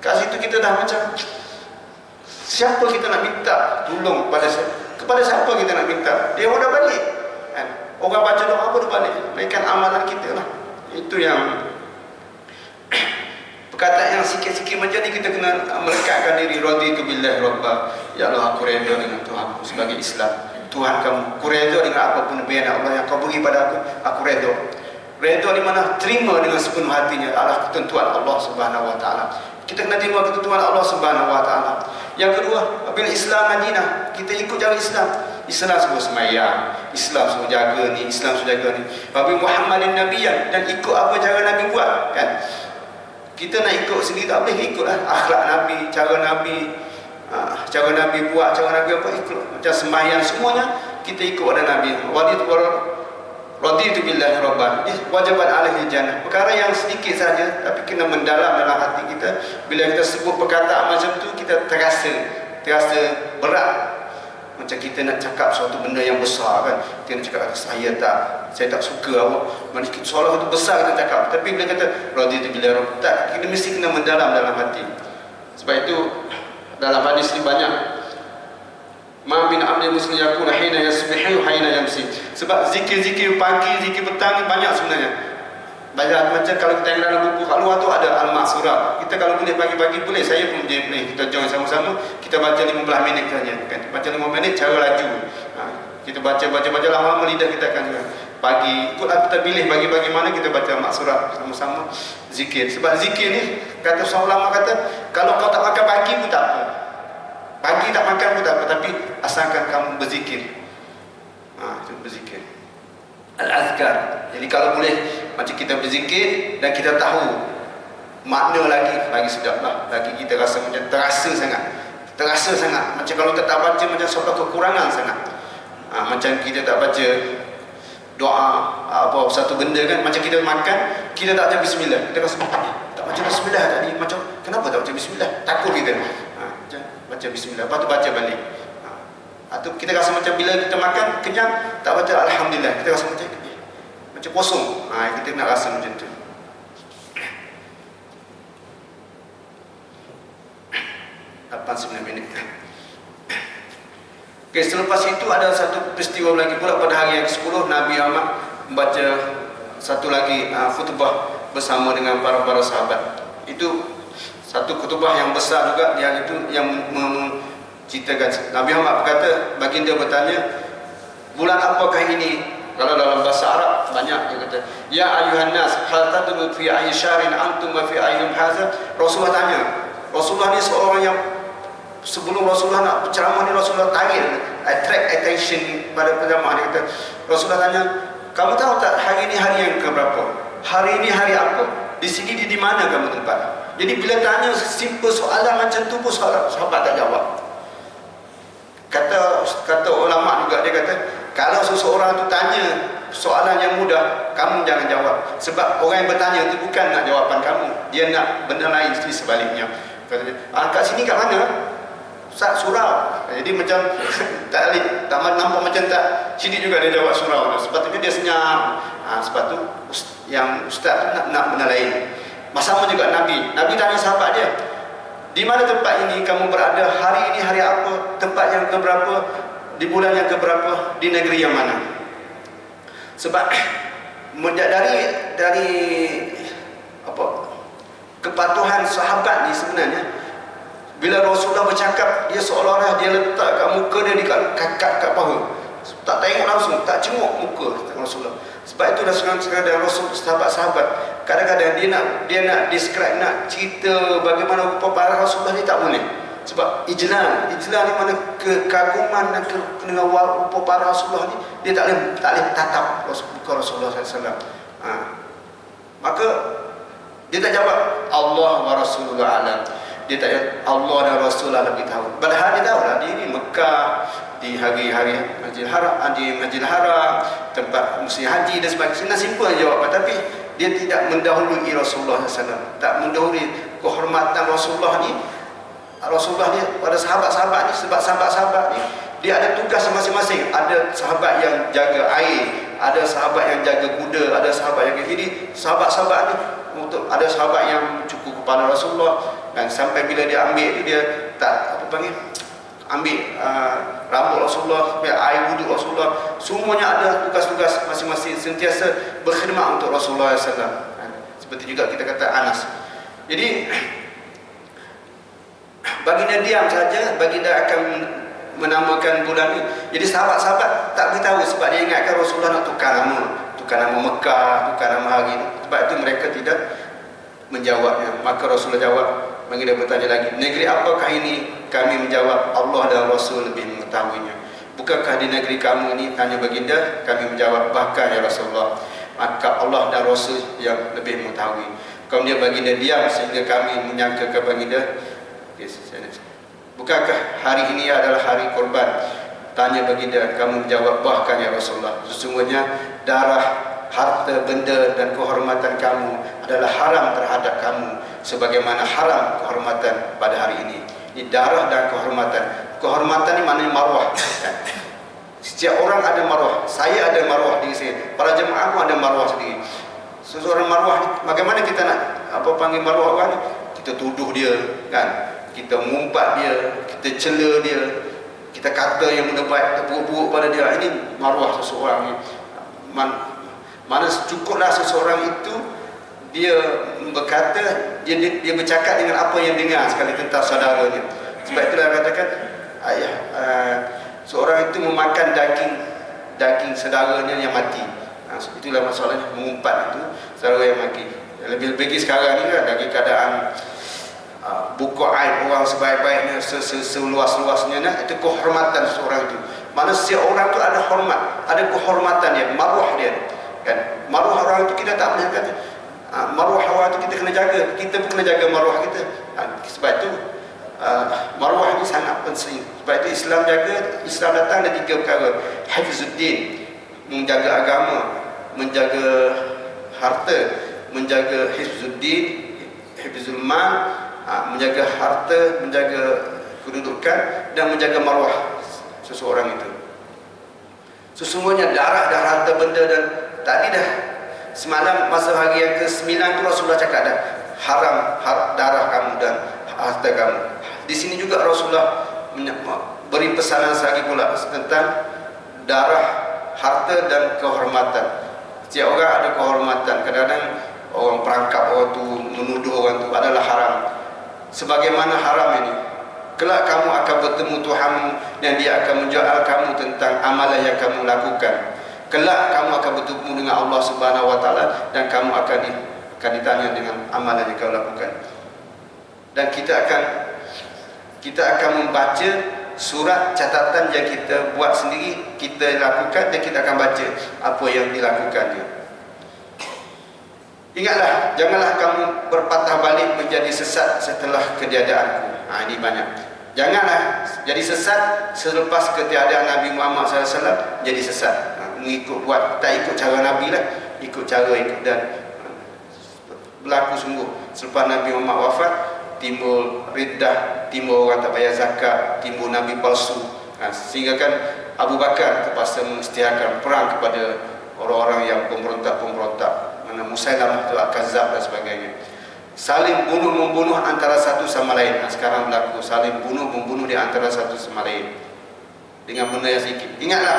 Kat situ kita dah macam, siapa kita nak minta tolong kepada siapa kita nak minta? Dia orang dah balik, kan? Orang baca doa pun dah balik. Naikkan amalan kita lah. Itu yang perkataan yang sikit-sikit macam ni, kita kena melekatkan diri. Raditu billahi rabba, ya Allah, aku redha dengan Tuhan sebagai Islam. Tuhan kamu, aku redha dengan apapun pilihan Allah yang kau beri pada aku redha. Redha di mana? Terima dengan sepenuh hatinya adalah ketentuan Allah Subhanahu wa taala. Kita kena terima ketentuan Allah Subhanahu wa taala. Yang kedua, bil Islam Madinah, kita ikut jalan Islam. Islam suruh semayang, Islam suruh jaga ni, Islam suruh jaga ni. Nabi Muhammadin nabiyyan, dan ikut apa cara Nabi buat, kan? Kita nak ikut sendiri tak boleh, ikutlah akhlak Nabi, cara Nabi buat, cara Nabi apa, ikut. Macam semayang semuanya kita ikut pada Nabi. Raditu billahi rabban, wajibat alaihi jannah. Perkara yang sedikit saja tapi kena mendalam dalam hati kita. Bila kita sebut perkataan macam tu, kita terasa berat. Macam kita nak cakap suatu benda yang besar, kan? Kita nak cakap, saya tak suka awak. Macam soalan itu besar kita cakap. Tapi bila kata raditu billahi rabban, kita mesti kena mendalam dalam hati. Sebab itu dalam hadis ni banyak, ma min abdin muslim yakuna hina yasbihu hina yamsi. Sebab zikir-zikir pagi, zikir petang ni banyak sebenarnya. Macam kalau kita yang dalam buku kat luar tu ada Al-Ma'surah. Kita kalau boleh pagi-pagi boleh, saya pun boleh, kita join sama-sama, kita baca 15 minit saja kan. Baca 5 minit cara laju. Kita baca lama-lama lidah kita akan pagi ikutlah kita pilih bagi mana kita baca Ma'surah sama-sama zikir. Sebab zikir ni kata seorang ulama kata kalau kau tak makan pagi pun tak apa. Pagi tak makan pun tak apa, tapi asalkan kamu berzikir. Itu berzikir. Al-azkar. Jadi kalau boleh macam kita berzikir dan kita tahu makna lagi sedap lah. Lagi kita rasa macam terasa sangat. Macam kalau kita tak baca macam suatu kekurangan sangat. Macam kita tak baca doa apa satu benda kan, macam kita makan kita tak baca bismillah, kita rasa tak baca bismillah tadi, macam kenapa tak baca bismillah, takut kita. Macam baca bismillah, lepas tu baca balik. Atau kita rasa macam bila kita makan kenyang tak baca alhamdulillah, kita rasa macam kosong. Kita nak rasa macam tu. Dapat 9 minit. Okay, selepas itu ada satu peristiwa lagi pula pada hari yang ke-10, Nabi Muhammad membaca satu lagi khutbah bersama dengan para sahabat. Itu satu khutbah yang besar juga yang itu yang menceritakan. Nabi Muhammad berkata, baginda bertanya, bulan apakah ini? Kalau dalam bahasa Arab banyak dia kata, ya ayuhan nas hal tadru fi ayyi syahrin antum wa fi ayyim hadza? Rasulullah tanya. Rasulullah ni seorang yang sebelum Rasulullah nak berceramah ni, Rasulullah attract attention pada penceramah dia. Kata Rasulullah tanya, kamu tahu tak hari ini hari yang keberapa? Hari ini hari apa? Di sini di mana kamu tempat? Jadi bila tanya simple soalan macam tu pun sahabat tak jawab. Kata ulama juga, dia kata kalau seseorang tu tanya soalan yang mudah, kamu jangan jawab. Sebab orang yang bertanya tu bukan nak jawapan kamu, dia nak benda lain sebaliknya. Kata dia, kat sini kat mana? Ustaz, surau. Jadi macam tak nampak macam tak. Sini juga dia jawab surau tu. Sepatutnya dia senyap. Sebab tu yang ustaz tu nak benda lain. Sama juga Nabi tanya sahabat dia, di mana tempat ini kamu berada? Hari ini hari apa? Tempat yang keberapa? Di bulan yang keberapa? Di negeri yang mana? Sebab dari apa kepatuhan sahabat ni sebenarnya, bila Rasulullah bercakap, dia seolah-olah dia letak muka dia kat paha. Tak tengok langsung, tak cengok muka Rasulullah. Sebab itu dah sekadar Rasul sahabat-sahabat kadang-kadang dia nak describe, nak cerita bagaimana rupa para Rasulullah ni tak boleh. Sebab ijlal ni mana kekaguman dan rupa para Rasulullah ni, dia tak boleh tatap muka Rasulullah SAW. Maka dia tak jawab Allah wa Rasulullah alam. Dia tak jawab Allah dan Rasulullah lebih tahu. Padahal dia tahu lah, dia ni Mekah, di hari-hari Masjidil Haram, tempat musim haji dan sebagainya. Simple jawab, tapi dia tidak mendahului Rasulullah SAW, tak mendahului kehormatan Rasulullah ni. Rasulullah ni pada sahabat-sahabat ni, sebab sahabat-sahabat ni dia ada tugas masing-masing. Ada sahabat yang jaga air, ada sahabat yang jaga kuda, ada sahabat yang jadi sahabat-sahabat ni ada sahabat yang cukup kepada Rasulullah, dan sampai bila dia ambil tu dia tak ambil rambut Rasulullah, ambil air wuduk Rasulullah. Semuanya ada tugas-tugas masing-masing, sentiasa berkhidmat untuk Rasulullah SAW. Seperti juga kita kata Anas. Jadi baginda diam saja, baginda akan menamakan bulan ini. Jadi sahabat-sahabat tak beritahu, sebab dia ingatkan Rasulullah nak tukar nama Mekah, tukar nama hari ini. Sebab itu mereka tidak menjawabnya. Maka Rasulullah jawab, baginda bertanya lagi, negeri apakah ini? Kami menjawab, Allah dan Rasul lebih mengetahuinya. Bukankah di negeri kamu ini? Tanya baginda. Kami menjawab, bahkan ya Rasulullah, maka Allah dan Rasul yang lebih mengetahui. Kemudian baginda diam sehingga kami menyangka ke baginda, bukankah hari ini adalah hari korban? Tanya baginda. Kamu menjawab, bahkan ya Rasulullah, sesungguhnya darah, harta, benda dan kehormatan kamu adalah haram terhadap kamu, sebagaimana haram kehormatan pada hari ini. Ini darah dan kehormatan. Kehormatan ini maknanya marwah. Setiap orang ada marwah. Saya ada marwah diri saya. Para jemaah pun ada marwah sendiri. Seseorang marwah ni, bagaimana kita nak panggil marwah orang ni? Kita tuduh dia, kan? Kita mengumpat dia, kita cela dia, kita kata yang mendebat, kita buruk-buruk pada dia. Ini marwah seseorang ni. Mana cukuplah seseorang itu dia berkata, dia bercakap dengan apa yang dengar sekali tentang saudaranya. Sebab itulah katakan ayah seorang itu memakan daging saudaranya yang mati. Itulah masalahnya, mengumpat itu saudara yang mati. Lebih-lebih sekarang ni kan lagi keadaan buka aib orang sebaik-baiknya, seluas-luasnya, itu kehormatan seorang itu. Manusia orang itu ada hormat, ada kehormatan dia, maruah dia kan. Maruah orang itu kita tak boleh kata maruah orang itu kita kena jaga, kita pun kena jaga maruah kita. Sebab itu maruah ini sangat penting. Sebab itu Islam datang ada 3 perkara. Hifzuddin, menjaga agama, menjaga harta, menjaga hifzuddin, hifzul mal, menjaga harta, menjaga kedudukan, dan menjaga maruah seseorang itu. Sesungguhnya darah dan harta benda, dan tadi dah semalam masa hari yang ke-9 tu Rasulullah cakap dah haram darah kamu dan harta kamu. Di sini juga Rasulullah beri pesanan lagi pula tentang darah, harta dan kehormatan. Setiap orang ada kehormatan. Kadang-kadang orang perangkap orang tu, menuduh orang tu adalah haram. Sebagaimana haram ini, kelak kamu akan bertemu Tuhanmu dan dia akan menjual kamu tentang amalan yang kamu lakukan. Kelak kamu akan bertemu dengan Allah Subhanahu Wa Taala dan kamu akan ditanya dengan amalan yang kamu lakukan. Dan kita akan membaca surat catatan yang kita buat sendiri, kita lakukan, dan kita akan baca apa yang dilakukannya. Ingatlah, janganlah kamu berpatah balik menjadi sesat setelah ketiadaanku. Ini banyak. Janganlah jadi sesat selepas ketiadaan Nabi Muhammad SAW, jadi sesat. Mengikut buat, tak ikut cara Nabi lah, ikut cara ikut. Dan berlaku sungguh selepas Nabi Muhammad wafat, timbul riddah, timbul orang tak bayar zakat, timbul Nabi palsu. Sehingga kan Abu Bakar terpaksa mengisytiharkan perang kepada orang-orang yang pemberontak-pemberontak, mana Musailamah al-Kazzab dan sebagainya. Saling bunuh-membunuh antara satu sama lain. Sekarang berlaku saling bunuh-membunuh di antara satu sama lain dengan benda yang sedikit. Ingatlah,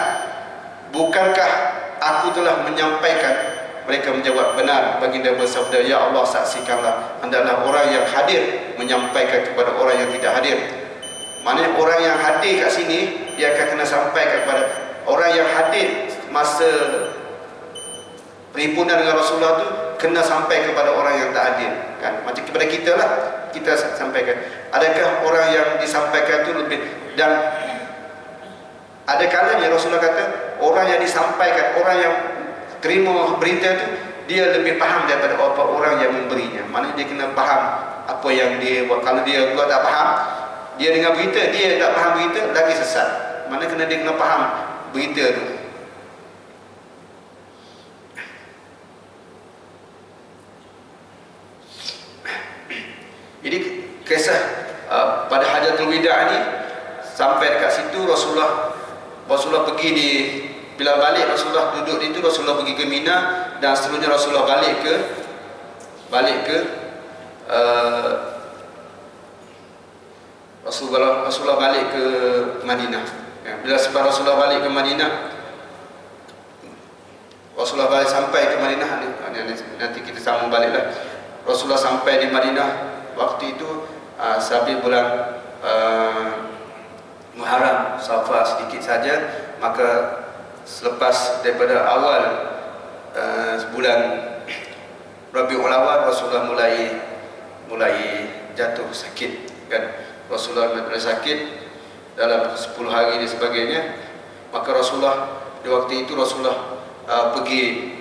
bukankah aku telah menyampaikan? Mereka menjawab, benar. Baginda bersabda, ya Allah, saksikanlah, hendaklah orang yang hadir menyampaikan kepada orang yang tidak hadir. Maknanya orang yang hadir kat sini, dia akan kena sampaikan kepada orang yang hadir masa perhimpunan dengan Rasulullah tu, kena sampai kepada orang yang tak hadir kan. Macam kepada kita lah, kita sampaikan. Adakah orang yang disampaikan tu lebih, dan ada kalanya Rasulullah kata orang yang disampaikan, orang yang terima berita tu, dia lebih faham daripada apa orang yang memberinya. Maknanya dia kena faham apa yang dia buat. Kalau dia buat tak faham, dia dengar berita, dia tak faham berita, lagi sesat. Maknanya dia kena faham berita tu. Jadi kisah pada Hajatul Wida ni, sampai dekat situ Rasulullah pergi bila balik Rasulullah duduk di itu, Rasulullah pergi ke Mina, dan seterusnya Rasulullah balik ke Rasulullah balik ke Madinah. Bila sebab Rasulullah balik ke Madinah, Rasulullah balik sampai ke Madinah, nanti kita sambung baliklah. Rasulullah sampai di Madinah waktu itu sambil bulan Muharram, Safar sedikit saja. Maka selepas daripada awal bulan Rabiul Awal, Rasulullah mulai jatuh sakit kan. Rasulullah mulai sakit dalam 10 hari dan sebagainya. Maka Rasulullah di waktu itu Rasulullah pergi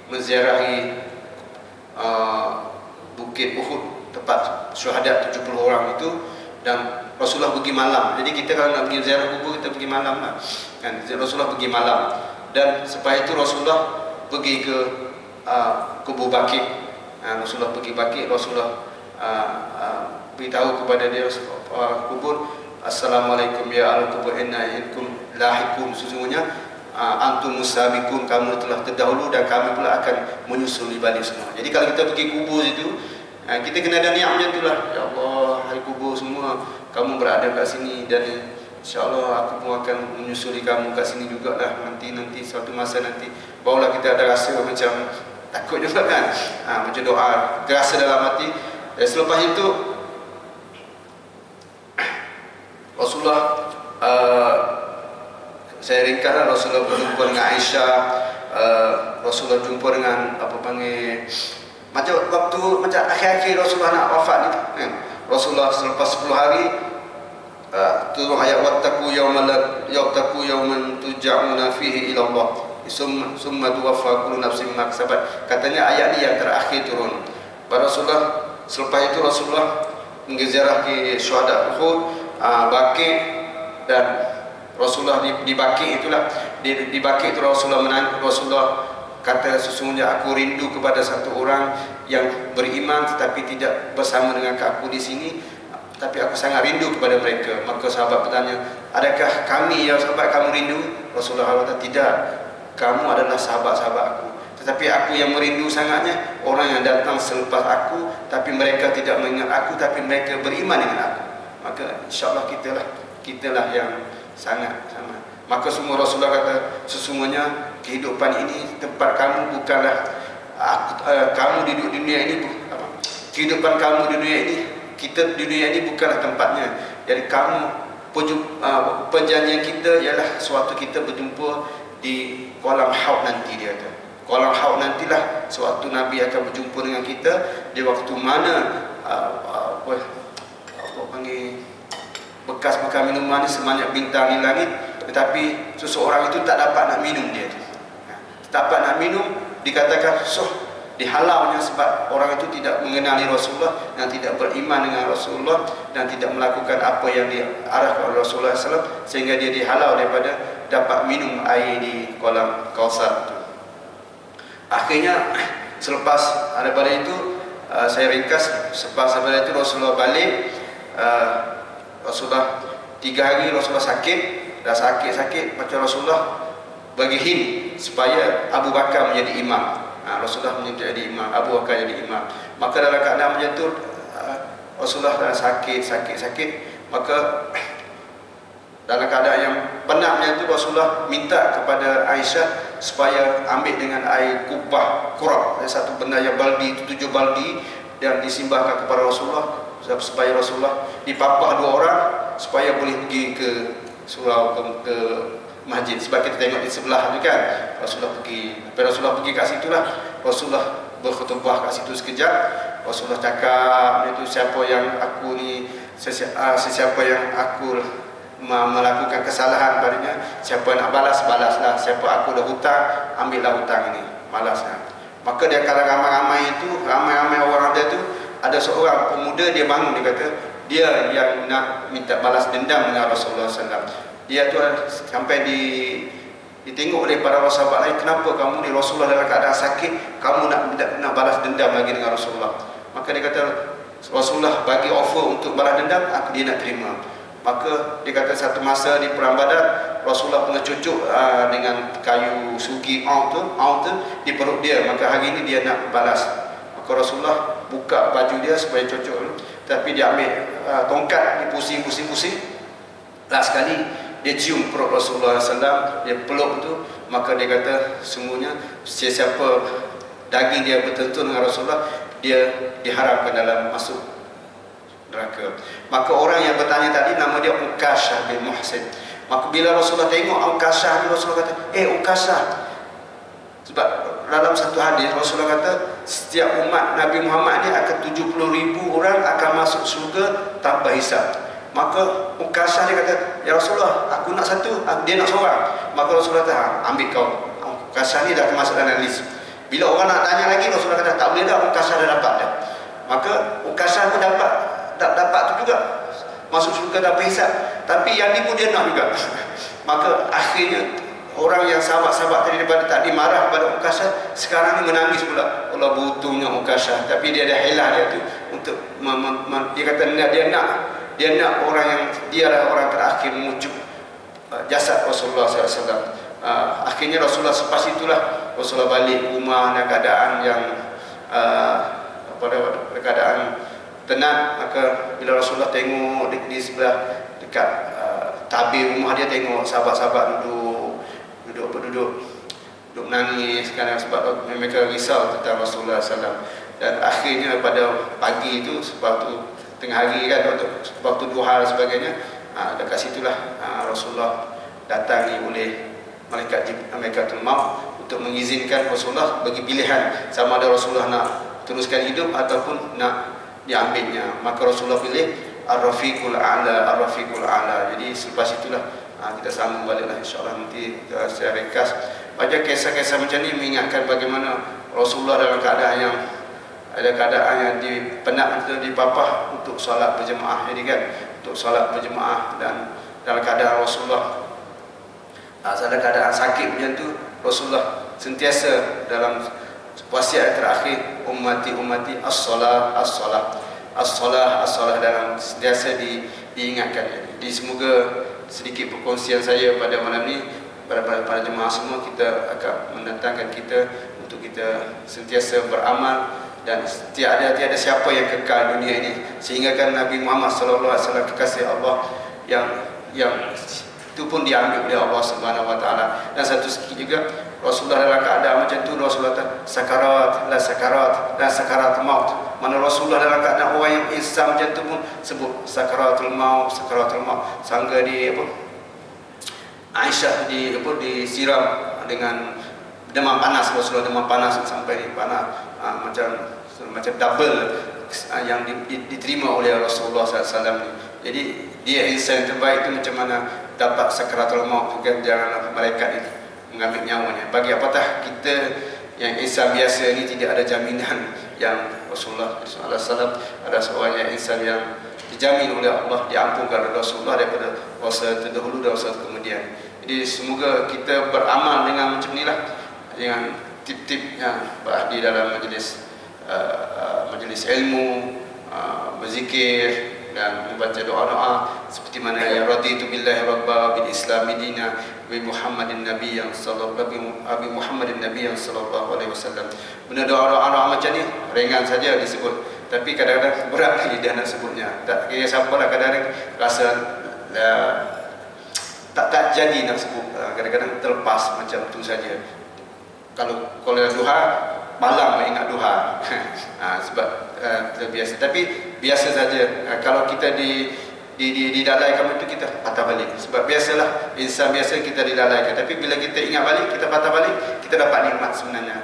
menziarahi Bukit Uhud, tempat syuhada 70 orang itu, dan Rasulullah pergi malam. Jadi kita kalau nak pergi ziarah kubur, kita pergi malam lah kan. Rasulullah pergi malam, dan setelah itu Rasulullah pergi ke kubur Baqi'. Rasulullah pergi Baqi', Rasulullah beritahu kepada dia kubur, assalamualaikum ya al-kubur, inna inkum lahikun, sesungguhnya antum musabiqun, kamu telah terdahulu dan kami pula akan menyusul di balik semua. Jadi kalau kita pergi kubur itu, kita kena ada niat macam itulah. Ya Allah, hari kubur semua kamu berada kat sini, dan insya-Allah aku pun akan menyusuli kamu kat sini jugalah nanti suatu masa nanti. Barulah kita ada rasa macam takut juga kan. Baca doa gerasa dalam hati. Dan selepas itu Rasulullah, saya ringkaslah, Rasulullah berjumpa dengan Aisyah, Rasulullah jumpa dengan apa panggil, macam waktu macam akhir-akhir Rasulullah nak wafat ni kan. Rasulullah selepas 10 hari turun ayat wattaqu yawman turja'una fihi ila Allah summa tuwaffa kullu nafsin ma kasabat. Katanya ayat ni yang terakhir turun. Rasulullah selepas itu Rasulullah menziarah ke syuhada Uhud, Baqi, dan Rasulullah di Baqi itulah, di Baqi itu Rasulullah kata, sesungguhnya aku rindu kepada satu orang yang beriman tetapi tidak bersama dengan aku di sini, tapi aku sangat rindu kepada mereka. Maka sahabat bertanya, adakah kami yang sahabat kamu rindu? Rasulullah kata, tidak, kamu adalah sahabat-sahabat aku, tetapi aku yang merindu sangatnya orang yang datang selepas aku tapi mereka tidak mengingat aku tapi mereka beriman dengan aku. Maka insyaAllah kitalah yang sangat sama. Maka semua Rasulullah kata, sesungguhnya kehidupan ini tempat kamu bukanlah kamu di dunia ini, kehidupan kamu di dunia ini, kita di dunia ini bukanlah tempatnya. Jadi kamu, perjanjian kita ialah suatu kita berjumpa di kolam haud nanti. Dia kata kolam haud nantilah suatu Nabi akan berjumpa dengan kita di waktu mana apa panggil, bekas-bekas minuman sebanyak bintang di langit, tetapi seseorang itu tak dapat nak minum. Dia tak dapat nak minum, dikatakan dihalaunya sebab orang itu tidak mengenali Rasulullah dan tidak beriman dengan Rasulullah dan tidak melakukan apa yang diarahkan oleh Rasulullah SAW, sehingga dia dihalau daripada dapat minum air di kolam Kausar itu. Akhirnya selepas daripada itu, saya ringkas, selepas daripada itu Rasulullah balik. Rasulullah 3 hari Rasulullah sakit, dah sakit-sakit macam Rasulullah bagi hint supaya Abu Bakar menjadi imam. Rasulullah menjadi imam, Abu Bakar jadi imam. Maka dalam keadaan macam tu, Rasulullah dah sakit, maka dalam keadaan yang penat macam tu, Rasulullah minta kepada Aisyah supaya ambil dengan air kupah kurab, satu benda yang baldi itu 7 baldi, dan disimbahkan kepada Rasulullah supaya Rasulullah dipapah 2 orang supaya boleh pergi ke surau, ke masjid. Sebab kita tengok di sebelah tu kan, Rasulullah pergi. Lepas Rasulullah pergi kat situ lah, Rasulullah berkhutbah kat situ sekejap. Rasulullah cakap itu, siapa yang aku ni, sesiapa yang aku melakukan kesalahan padanya, siapa nak balas, balaslah. Siapa aku dah hutang, ambillah hutang ini, balaslah. Maka dia kalau ramai-ramai itu, ramai-ramai orang ada tu, ada seorang pemuda, dia bangun, dia kata dia yang nak minta balas dendam dengan Rasulullah SAW. Dia tu sampai ditengok oleh para sahabat lain, kenapa kamu ni, Rasulullah dalam keadaan sakit, kamu nak balas dendam lagi dengan Rasulullah? Maka dia kata, Rasulullah bagi offer untuk balas dendam, dia nak terima. Maka dia kata satu masa di Perang Badar, Rasulullah pernah cucuk dengan kayu sugi aut tu di perut dia. Maka hari ini dia nak balas. Maka Rasulullah buka baju dia supaya cucuk tu, tapi dia ambil tongkat, dipusing-pusing. Last sekali dia cium perut Rasulullah SAW, dia peluk tu. Maka dia kata, semuanya siapa daging dia bertentu dengan Rasulullah, dia diharamkan dalam masuk neraka. Maka orang yang bertanya tadi nama dia Ukashah bin Muhsin. Maka bila Rasulullah tengok Ukashah ni, Rasulullah kata, Ukashah. Sebab dalam satu hadis Rasulullah kata, setiap umat Nabi Muhammad ni akan 70,000 orang akan masuk syurga tanpa hisab. Maka Ukashah dia kata, ya Rasulullah, aku nak satu, dia nak seorang. Maka Rasulullah kata, ambil kau. Ukashah ni dah termasuk dalam list. Bila orang nak tanya lagi, Rasulullah kata, tak boleh dah, Ukashah dah dapat dah. Maka Ukashah pun dapat tu juga, masuk syurga tanpa hisab. Tapi yang ni pun dia nak juga. Maka akhirnya orang yang sahabat-sahabat tadi daripada tak dimarah pada Ukashah, sekarang ni menangis pula. Allah beruntungnya Ukashah. Tapi dia ada hilah dia tu untuk dia kata dia nak orang yang dia adalah orang terakhir mengucup jasad Rasulullah SAW. Akhirnya Rasulullah selepas itulah Rasulullah balik rumah dalam keadaan yang pada keadaan tenang. Maka bila Rasulullah tengok di sebelah dekat tabir rumah dia, tengok sahabat-sahabat duduk duk menangis kadang sebab mereka risau tentang Rasulullah SAW. Dan akhirnya pada pagi itu waktu tengah hari kan, waktu duha dan sebagainya, dekat situlah Rasulullah datangi oleh Malaikatul Maut untuk mengizinkan Rasulullah bagi pilihan sama ada Rasulullah nak teruskan hidup ataupun nak diambilnya. Maka Rasulullah pilih Ar-Rafiqul A'la, Ar-Rafiqul A'la. Jadi selepas itulah kita sambung baliklah, insyaAllah nanti saya ringkas. Banyak kisah-kisah macam ni mengingatkan bagaimana Rasulullah dalam keadaan yang penat untuk dipapah untuk solat berjemaah. Jadi kan untuk solat berjemaah, dan dalam keadaan Rasulullah dalam keadaan sakit macam tu, Rasulullah sentiasa dalam wasiat terakhir, ummati as-salah as-salah as-salah as-salah, dalam sentiasa diingatkan. Jadi semoga sedikit perkongsian saya pada malam ni para jemaah semua, kita akan mendatangkan kita untuk kita sentiasa beramal, dan tiada siapa yang kekal dunia ini, sehingga kan Nabi Muhammad SAW kekasih Allah yang itu pun diambil oleh Allah Subhanahu Wa Taala. Dan satu sikit juga Rasulullah dalam keadaan macam tu, Rasulullah sakarat sakarat maut. Mana Rasulullah dalam keadaan orang yang Islam macam tu pun sebut sakaratul maut. Sangga di Aisyah disiram dengan demam panas. Rasulullah demam panas sampai panas macam double yang diterima oleh Rasulullah SAW. Jadi dia insan yang terbaik itu macam mana dapat sakaratul maut, kan? Janganlah malaikat itu mengambil nyawanya. Bagi apatah kita yang insan biasa ni tidak ada jaminan yang Rasulullah SAW ada seorang yang insan yang dijamin oleh Allah diampunkan oleh Rasulullah daripada dosa terdahulu dan dosa kemudian. Jadi semoga kita beramal dengan macam inilah, dengan tip-tip yang berada dalam majlis ilmu, berzikir dan membaca doa-doa seperti mana ya raditu billahi rabba bil islami dina wa Muhammadin nabiyyan sallallahu alaihi wasallam. Benda doa-doa macam ni ringan saja disebut, tapi kadang-kadang berat lidah nak sebutnya. Tak kira siapa lah, kadang-kadang rasa tak jadi nak sebut, kadang-kadang terlepas macam tu saja. Kalau duha malam ingat duha sebab terbiasa, tapi biasa saja. Kalau kita dilalaikan itu, kita patah balik, sebab biasalah insan biasa kita dilalaikan, tapi bila kita ingat balik, kita patah balik, kita dapat nikmat sebenarnya.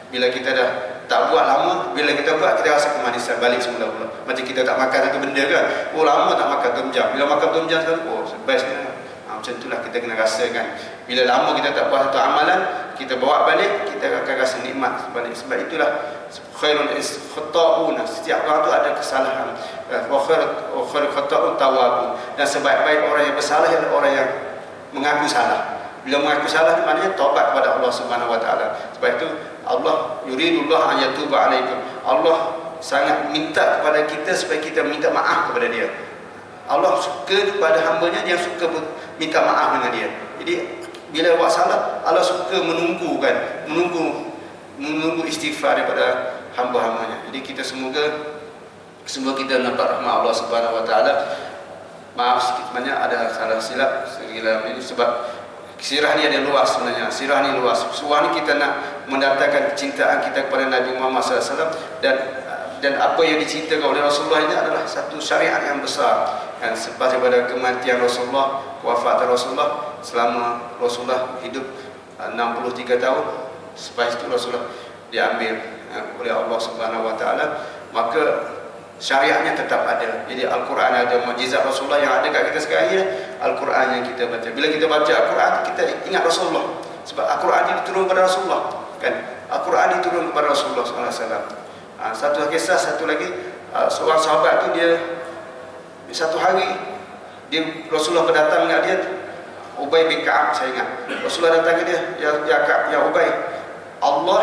Bila kita dah tak buat lama, bila kita buat, kita rasa kemanisan balik semula pula. Macam kita tak makan satu benda kan, lama tak makan 2 jam, bila makan 2 jam sekali, bestnya. Macam itulah kita kena rasakan. Bila lama kita tak buat satu amalan, kita bawa balik, kita akan rasa nikmat balik. Sebab itulah khairul khata'un, setiap orang tu ada kesalahan. Wa khairul khata'un tawwabun, dan sebaik-baik orang yang bersalah adalah orang yang mengaku salah. Bila mengaku salah, maknanya taubat kepada Allah Subhanahu Wa Taala. Sebab itu Allah yuridullah an yatuba alaikum. Allah sangat minta kepada kita supaya kita minta maaf kepada dia. Allah suka kepada hamba-Nya, dia suka minta maaf dengan dia. Jadi bila buat salah, Allah suka menunggu istighfar daripada hamba-hambanya. Jadi kita semoga kita dapat rahmat Allah Subhanahu Wa Taala. Maaf sikit sebenarnya ada salah silap segala ini, sebab sirah ni ada luas sebenarnya. Sirah ni luas. Sirah ni kita nak mendatangkan kecintaan kita kepada Nabi Muhammad SAW, dan apa yang diceritakan oleh Rasulullah ini adalah satu syariat yang besar. Dan selepas daripada kematian Rasulullah, wafat Rasulullah, selama Rasulullah hidup 63 tahun, selepas itu Rasulullah diambil oleh Allah Subhanahu Wa Taala, maka syariatnya tetap ada. Jadi Al-Quran ada, mukjizat Rasulullah yang ada kat kita sekarang ni, Al-Quran yang kita baca. Bila kita baca Al-Quran, kita ingat Rasulullah, sebab Al-Quran ini diturun kepada Rasulullah, kan? Al-Quran diturun kepada Rasulullah SAW. Satu kisah, satu lagi, seorang sahabat tu dia satu hari Rasulullah berdatang dengan dia, Ubay bin Ka'ab, saya ingat. Rasulullah datang ke dia, ya Ubay, Allah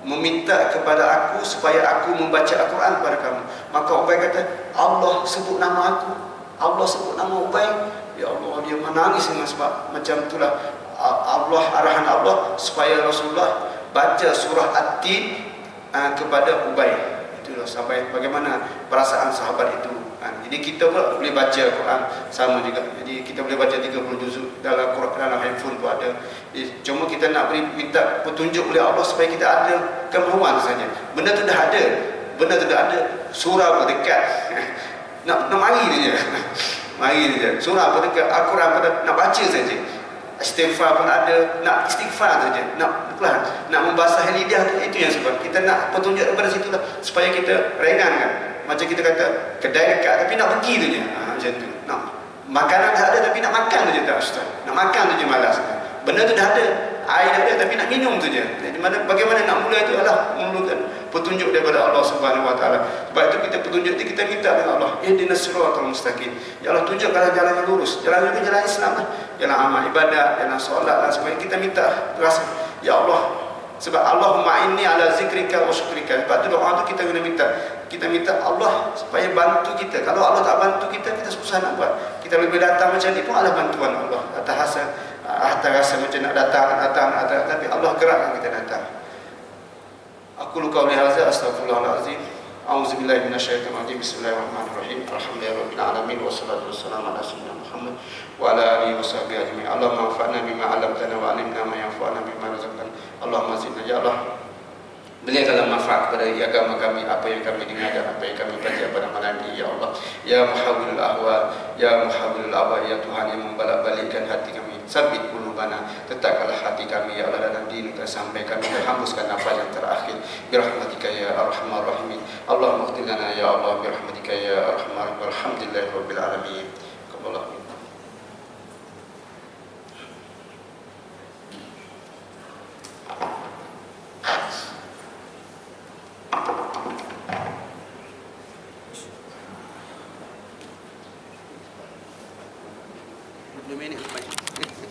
meminta kepada aku supaya aku membaca Al-Quran kepada kamu. Maka Ubay kata, Allah sebut nama aku, Allah sebut nama Ubay. Ya Allah, dia menangis dengan sebab macam itulah Allah, arahan Allah supaya Rasulullah baca surah At-Tin kepada Ubay. Itulah sampai bagaimana perasaan sahabat itu. Jadi kita pula boleh baca Quran sama juga. Jadi kita boleh baca 30 juzuk dalam Quran, dalam handphone pun ada. Cuma kita nak minta petunjuk oleh Allah supaya kita ada kemahuan saja. Benda tu dah ada. Benda tu dah ada. Surah pun dekat. nak mari je. Mari je. Surah pun dekat. Al-Quran pun nak baca saja. Istighfar pun ada. Nak istighfar saja. Nak membasahi lidah tu. Itu yang sebab kita nak petunjuk daripada situ lah. Supaya kita ringankan. Macam kita kata kedai dekat tapi nak pergi tu je. Macam tu. Makanan dah ada tapi nak makan tu je tak Ustaz. Nak makan tu je malas. Benda tu dah ada, air dah ada tapi nak minum tu je. Jadi bagaimana nak mula itu adalah memerlukan petunjuk daripada Allah Subhanahu Wa Taala. Sebab itu kita petunjuk itu kita minta kepada Allah. Ihdinas siratal mustaqim. Ya Allah tunjukkanlah jalan yang lurus. Jalan itu jalan Islam lah. Jalan amal ibadat, jalan solat dan sebagainya. Kita minta rasa ya Allah. Sebab Allahumma inni ala zikrika wa syukrika. Sebab tu doa tu kita kena minta. Kita minta Allah supaya bantu kita. Kalau Allah tak bantu kita, kita susah nak buat. Kita lebih datang macam ni pun adalah bantuan Allah. Atas rasa macam nak datang, tapi Allah gerakkan kita datang. Aku luka oleh hazard, astaghfirullahaladzim. A'udzubillahi minasyaitonir rajim. Bismillahirrahmanirrahim. Alhamdulillahirabbil alamin wassalatu wassalamu ala sayyidina Muhammad wa ala alihi washabihi ajma'in. Allahumma anfa'na bima 'allamtana wa 'allimna ma yanfa'una bima razaqtana. Allahumma zidna ya Allah. Berikanlah manfaat kepada agama kami, apa yang kami dengar dan apa yang kami pelajari pada malam ini, ya Allah. Ya Muhawwilul Ahwal, Ya Muhawwilul Ahwal, ya Tuhan yang membalak-balikkan hati kami. Sabit qulubana, tetapkanlah hati kami, ya Allah, dalam din sampai kami terhembuskan nafas yang terakhir. Birahmatika ya Arhamar Rahimin. Allahumma ighfir lana ya Allah, birahmatika ya Arhamar Rahimin. Alhamdulillahirabbil alamin. Qaballahu. Minutes.